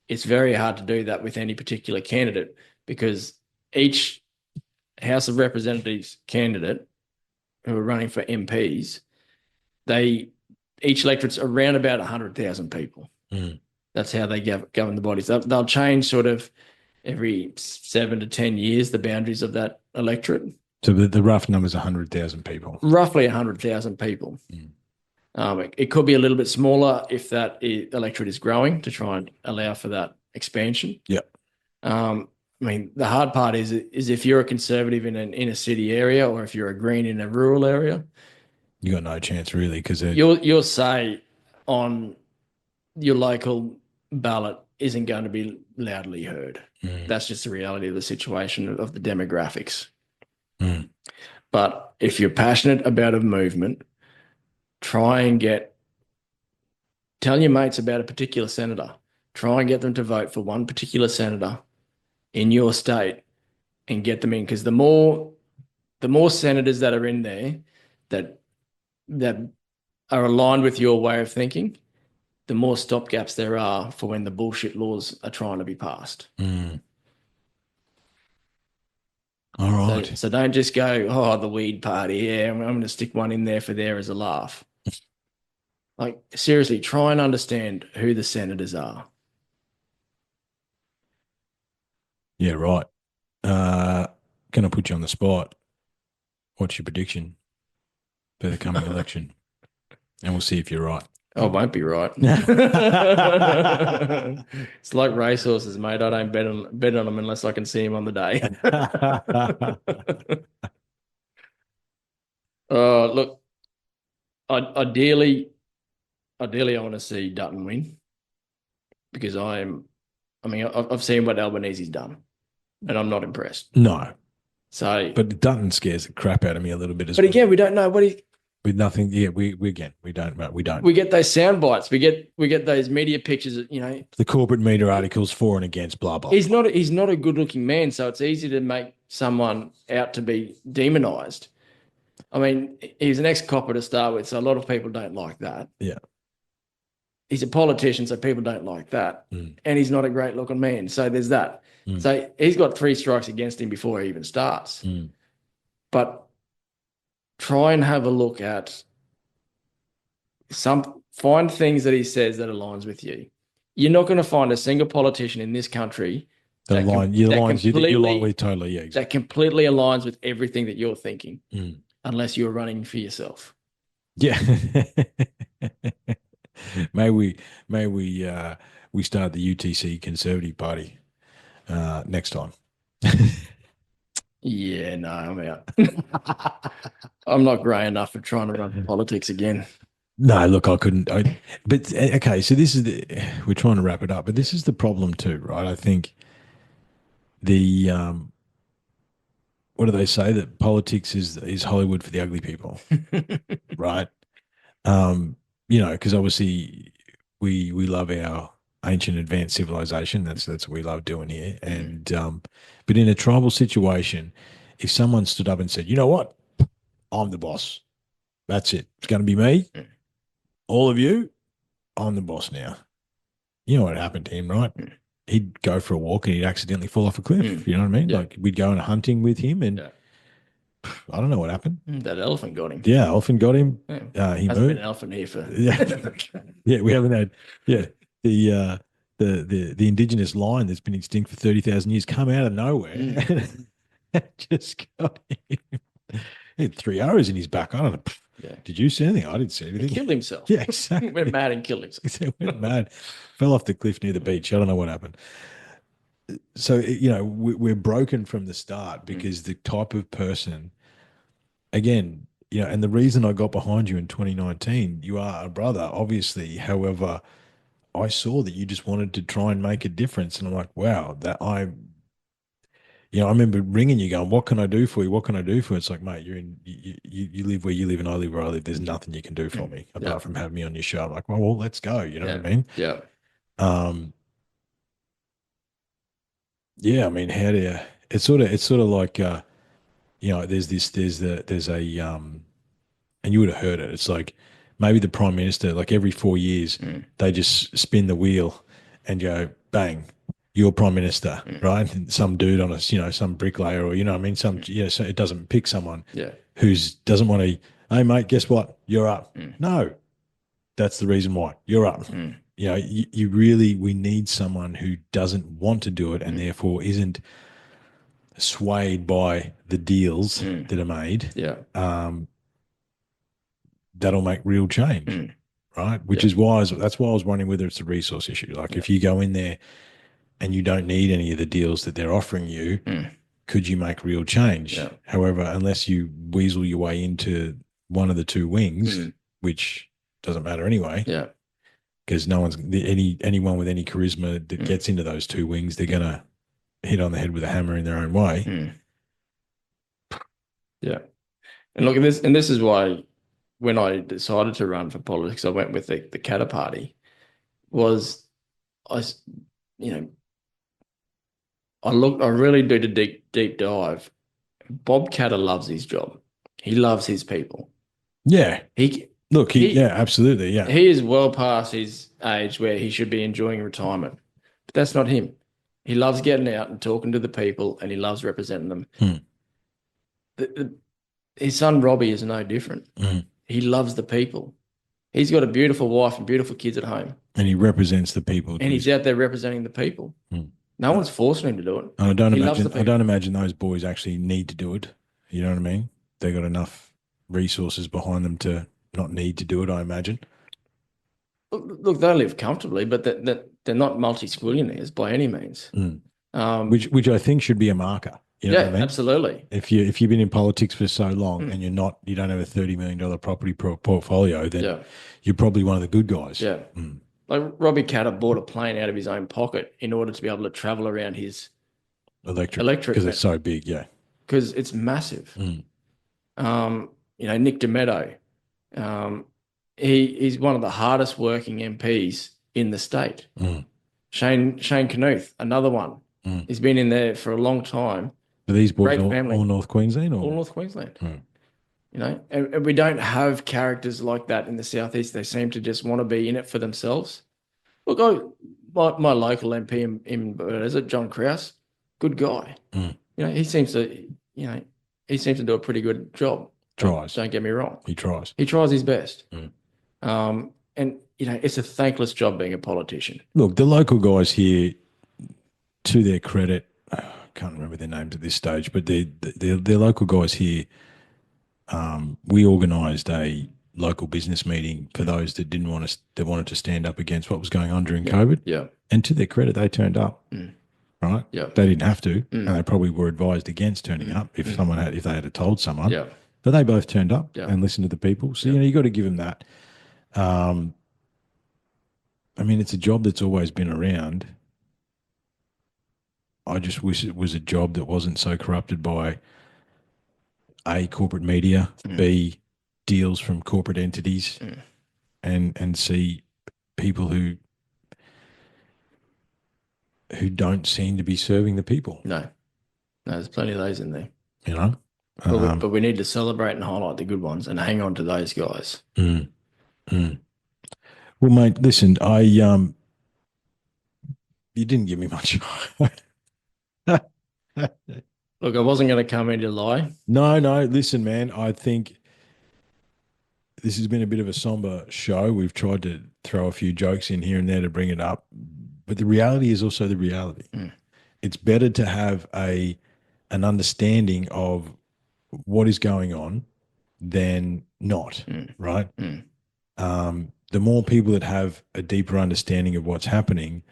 Speaker 2: It's very hard to do that with any particular candidate, because each House of Representatives candidate who are running for MPs, they each electorate's around about 100,000 people.
Speaker 1: Mm.
Speaker 2: That's how they govern the bodies. They'll change sort of every 7 to 10 years the boundaries of that electorate.
Speaker 1: So the rough number is 100,000 people.
Speaker 2: Roughly 100,000 people. It could be a little bit smaller if that electorate is growing to try and allow for that expansion.
Speaker 1: Yeah.
Speaker 2: I mean, the hard part is if you're a conservative in an inner city area or if you're a Green in a rural area,
Speaker 1: You got no chance really because
Speaker 2: your say on your local ballot isn't going to be loudly heard. That's just the reality of the situation of the demographics. But if you're passionate about a movement, try and tell your mates about a particular senator. Try and get them to vote for one particular senator in your state and get them in, because the more senators that are in there that are aligned with your way of thinking, the more stopgaps there are for when the bullshit laws are trying to be passed.
Speaker 1: All right.
Speaker 2: So don't just go, oh, the weed party. Yeah, I'm going to stick one in there for there as a laugh. Like, seriously, try and understand who the senators are.
Speaker 1: Yeah, right. Going to put you on the spot. What's your prediction for the coming election? And we'll see if you're right.
Speaker 2: Oh, it won't be right. It's like racehorses, mate. I don't bet on them unless I can see him on the day. Look, ideally, I want to see Dutton win because I've seen what Albanese's done, and I'm not impressed.
Speaker 1: No.
Speaker 2: So,
Speaker 1: but Dutton scares the crap out of me a little bit as
Speaker 2: well. But again, we don't know what he.
Speaker 1: With nothing, yeah, we don't.
Speaker 2: We get those sound bites. We get those media pictures.
Speaker 1: The corporate media articles for and against, blah blah.
Speaker 2: He's not a good looking man, so it's easy to make someone out to be demonized. I mean, he's an ex-copper to start with, so a lot of people don't like that.
Speaker 1: Yeah.
Speaker 2: He's a politician, so people don't like that. And he's not a great looking man, so there's that. So he's got 3 strikes against him before he even starts. But try and have a look at find things that he says that aligns with you. You're not going to find a single politician in this country
Speaker 1: that aligns with totally, yeah, exactly.
Speaker 2: That completely aligns with everything that you're thinking, unless you're running for yourself.
Speaker 1: Yeah. May we start the UTC Conservative Party next time.
Speaker 2: Yeah, no, I'm out. I'm not grey enough for trying to run politics again.
Speaker 1: No, look, I couldn't. But okay, so we're trying to wrap it up, but this is the problem too, right? I think what do they say, that politics is Hollywood for the ugly people, right? Because obviously we love our ancient advanced civilization. That's what we love doing here. And but in a tribal situation, if someone stood up and said, you know what, I'm the boss. That's it. It's going to be me. All of you, I'm the boss now. You know what happened to him, right? He'd go for a walk and he'd accidentally fall off a cliff. You know what I mean? Yeah. Like we'd go on hunting with him and I don't know what happened.
Speaker 2: That elephant got him.
Speaker 1: Yeah, elephant got him.
Speaker 2: Yeah. He hasn't been an elephant here for.
Speaker 1: Yeah, we haven't had. Yeah, the indigenous lion that's been extinct for 30,000 years come out of nowhere and just got him. He had 3 arrows in his back. I don't know. Yeah. Did you see anything? I didn't see anything.
Speaker 2: He killed himself.
Speaker 1: Yeah, exactly.
Speaker 2: He went mad and killed himself.
Speaker 1: He went mad. Fell off the cliff near the beach. I don't know what happened. So, we're broken from the start because the type of person, again, and the reason I got behind you in 2019, you are a brother, obviously. However, I saw that you just wanted to try and make a difference. And I'm like, wow, I remember ringing you going, what can I do for you? What can I do for you? It's like, mate, you live where you live and I live where I live. There's nothing you can do for me apart from having me on your show. I'm like, well, let's go. You know what I mean?
Speaker 2: Yeah.
Speaker 1: Yeah. I mean, how do you, it's sort of like, there's a, and you would have heard it. It's like maybe the prime minister, like every 4 years, they just spin the wheel and go, bang, you're prime minister, right? And some dude on some bricklayer or, so it doesn't pick someone who's doesn't want to, hey mate, guess what? You're up. No, That's the reason why you're up. You know, we need someone who doesn't want to do it and therefore isn't swayed by the deals that are made.
Speaker 2: Yeah.
Speaker 1: That'll make real change, right? Which is why that's why I was wondering whether it's a resource issue. Like if you go in there and you don't need any of the deals that they're offering you, could you make real change?
Speaker 2: Yeah.
Speaker 1: However, unless you weasel your way into one of the two wings, which doesn't matter anyway.
Speaker 2: Yeah.
Speaker 1: Because no one's anyone with any charisma that gets into those two wings, they're gonna hit on the head with a hammer in their own way.
Speaker 2: Yeah. And look at this, and this is why when I decided to run for politics, I went with the Katter Party. Was I, you know, I really did a deep dive. Bob Katter loves his job. He loves his people.
Speaker 1: Yeah.
Speaker 2: He
Speaker 1: absolutely. Yeah.
Speaker 2: He is well past his age where he should be enjoying retirement. But that's not him. He loves getting out and talking to the people, and he loves representing them. His son Robbie is no different. He loves the people. He's got a beautiful wife and beautiful kids at home.
Speaker 1: And he represents the people.
Speaker 2: And he's out there representing the people. No one's forcing him to do it.
Speaker 1: And I don't imagine those boys actually need to do it. You know what I mean? They got enough resources behind them to not need to do it, I imagine.
Speaker 2: Look, they live comfortably, but they're not multi-squillionaires by any means.
Speaker 1: Which I think should be a marker. You know what I mean?
Speaker 2: Absolutely.
Speaker 1: If you've been in politics for so long and you don't have a $30 million property portfolio, then you're probably one of the good guys.
Speaker 2: Yeah. Like Robbie Katter bought a plane out of his own pocket in order to be able to travel around his electric
Speaker 1: because it's so big. Yeah.
Speaker 2: Because it's massive. Nick Demetto, he's one of the hardest working MPs in the state. Shane Knuth, another one. He's been in there for a long time.
Speaker 1: Are these boys all North Queensland?
Speaker 2: All North Queensland. You know, and we don't have characters like that in the Southeast. They seem to just want to be in it for themselves. Look, my local MP in is it John Krause? Good guy. You know, he seems to do a pretty good job.
Speaker 1: Tries.
Speaker 2: Don't get me wrong.
Speaker 1: He tries.
Speaker 2: He tries his best. And you know, it's a thankless job being a politician.
Speaker 1: Look, the local guys here, to their credit, I can't remember their names at this stage, but they're local guys here. We organised a local business meeting for those that that wanted to stand up against what was going on during COVID.
Speaker 2: Yeah.
Speaker 1: And to their credit, they turned up. Right?
Speaker 2: Yeah.
Speaker 1: They didn't have to, and they probably were advised against turning up if they had told someone.
Speaker 2: Yeah.
Speaker 1: But they both turned up and listened to the people. So you got to give them that. I mean, it's a job that's always been around. I just wish it was a job that wasn't so corrupted by A, corporate media, B, deals from corporate entities, and C, people who don't seem to be serving the people.
Speaker 2: No, there's plenty of those in there.
Speaker 1: You know?
Speaker 2: But we need to celebrate and highlight the good ones and hang on to those guys.
Speaker 1: Well, mate, listen, you didn't give me much.
Speaker 2: Look, I wasn't going to come in to lie.
Speaker 1: No, listen, man, I think this has been a bit of a somber show. We've tried to throw a few jokes in here and there to bring it up, but the reality is also the reality. It's better to have an understanding of what is going on than not, right? The more people that have a deeper understanding of what's happening,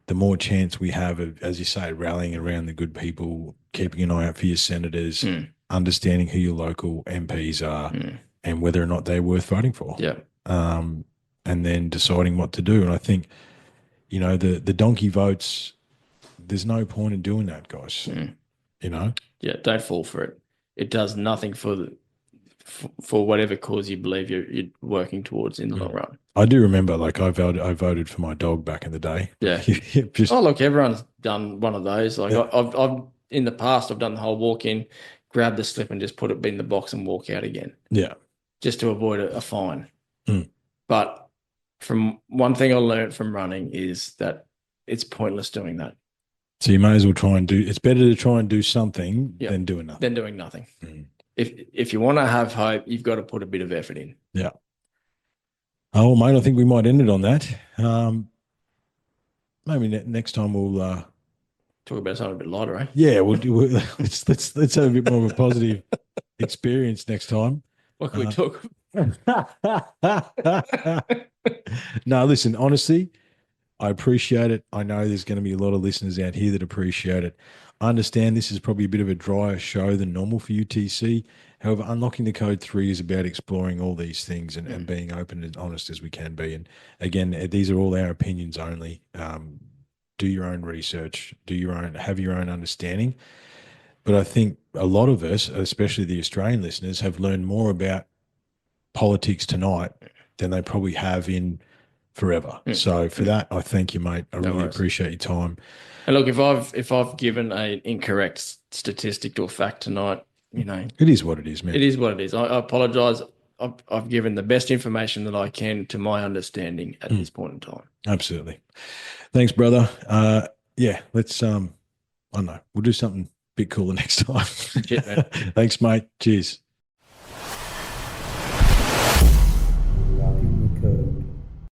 Speaker 1: the more chance we have of, as you say, rallying around the good people, keeping an eye out for your senators, understanding who your local MPs are and whether or not they're worth voting for.
Speaker 2: Yeah.
Speaker 1: And then deciding what to do. And I think, you know, the donkey votes, there's no point in doing that, guys. You know?
Speaker 2: Yeah, don't fall for it. It does nothing for whatever cause you believe you're working towards in the long run.
Speaker 1: I do remember, like, I voted for my dog back in the day.
Speaker 2: Yeah. Look, everyone's done one of those. Like I've in the past, I've done the whole walk in, grab the slip and just put it in the box and walk out again.
Speaker 1: Yeah.
Speaker 2: Just to avoid a fine. But from one thing I learned from running is that it's pointless doing that.
Speaker 1: So you may as well it's better to try and do something than doing nothing.
Speaker 2: If you want to have hope, you've got to put a bit of effort in.
Speaker 1: Yeah. Oh, mate, I think we might end it on that. Maybe next time we'll,
Speaker 2: Talk about something a bit lighter, eh?
Speaker 1: yeah, we'll do. Let's have a bit more of a positive experience next time.
Speaker 2: What can we talk?
Speaker 1: No, listen, honestly, I appreciate it. I know there's going to be a lot of listeners out here that appreciate it. I understand this is probably a bit of a drier show than normal for UTC. However, unlocking the code 3 is about exploring all these things and being open and honest as we can be. And again, these are all our opinions only. Do your own research, have your own understanding. But I think a lot of us, especially the Australian listeners, have learned more about politics tonight than they probably have in forever. So for that, I thank you, mate. I really appreciate your time.
Speaker 2: And look, if I've given an incorrect statistic or fact tonight,
Speaker 1: It is what it is, man.
Speaker 2: it is what it is. I apologize. I've given the best information that I can to my understanding at this point in time.
Speaker 1: Absolutely. Thanks, brother. Yeah, let's I don't know. We'll do something a bit cooler next time.
Speaker 2: Shit, man.
Speaker 1: Thanks, mate. Cheers.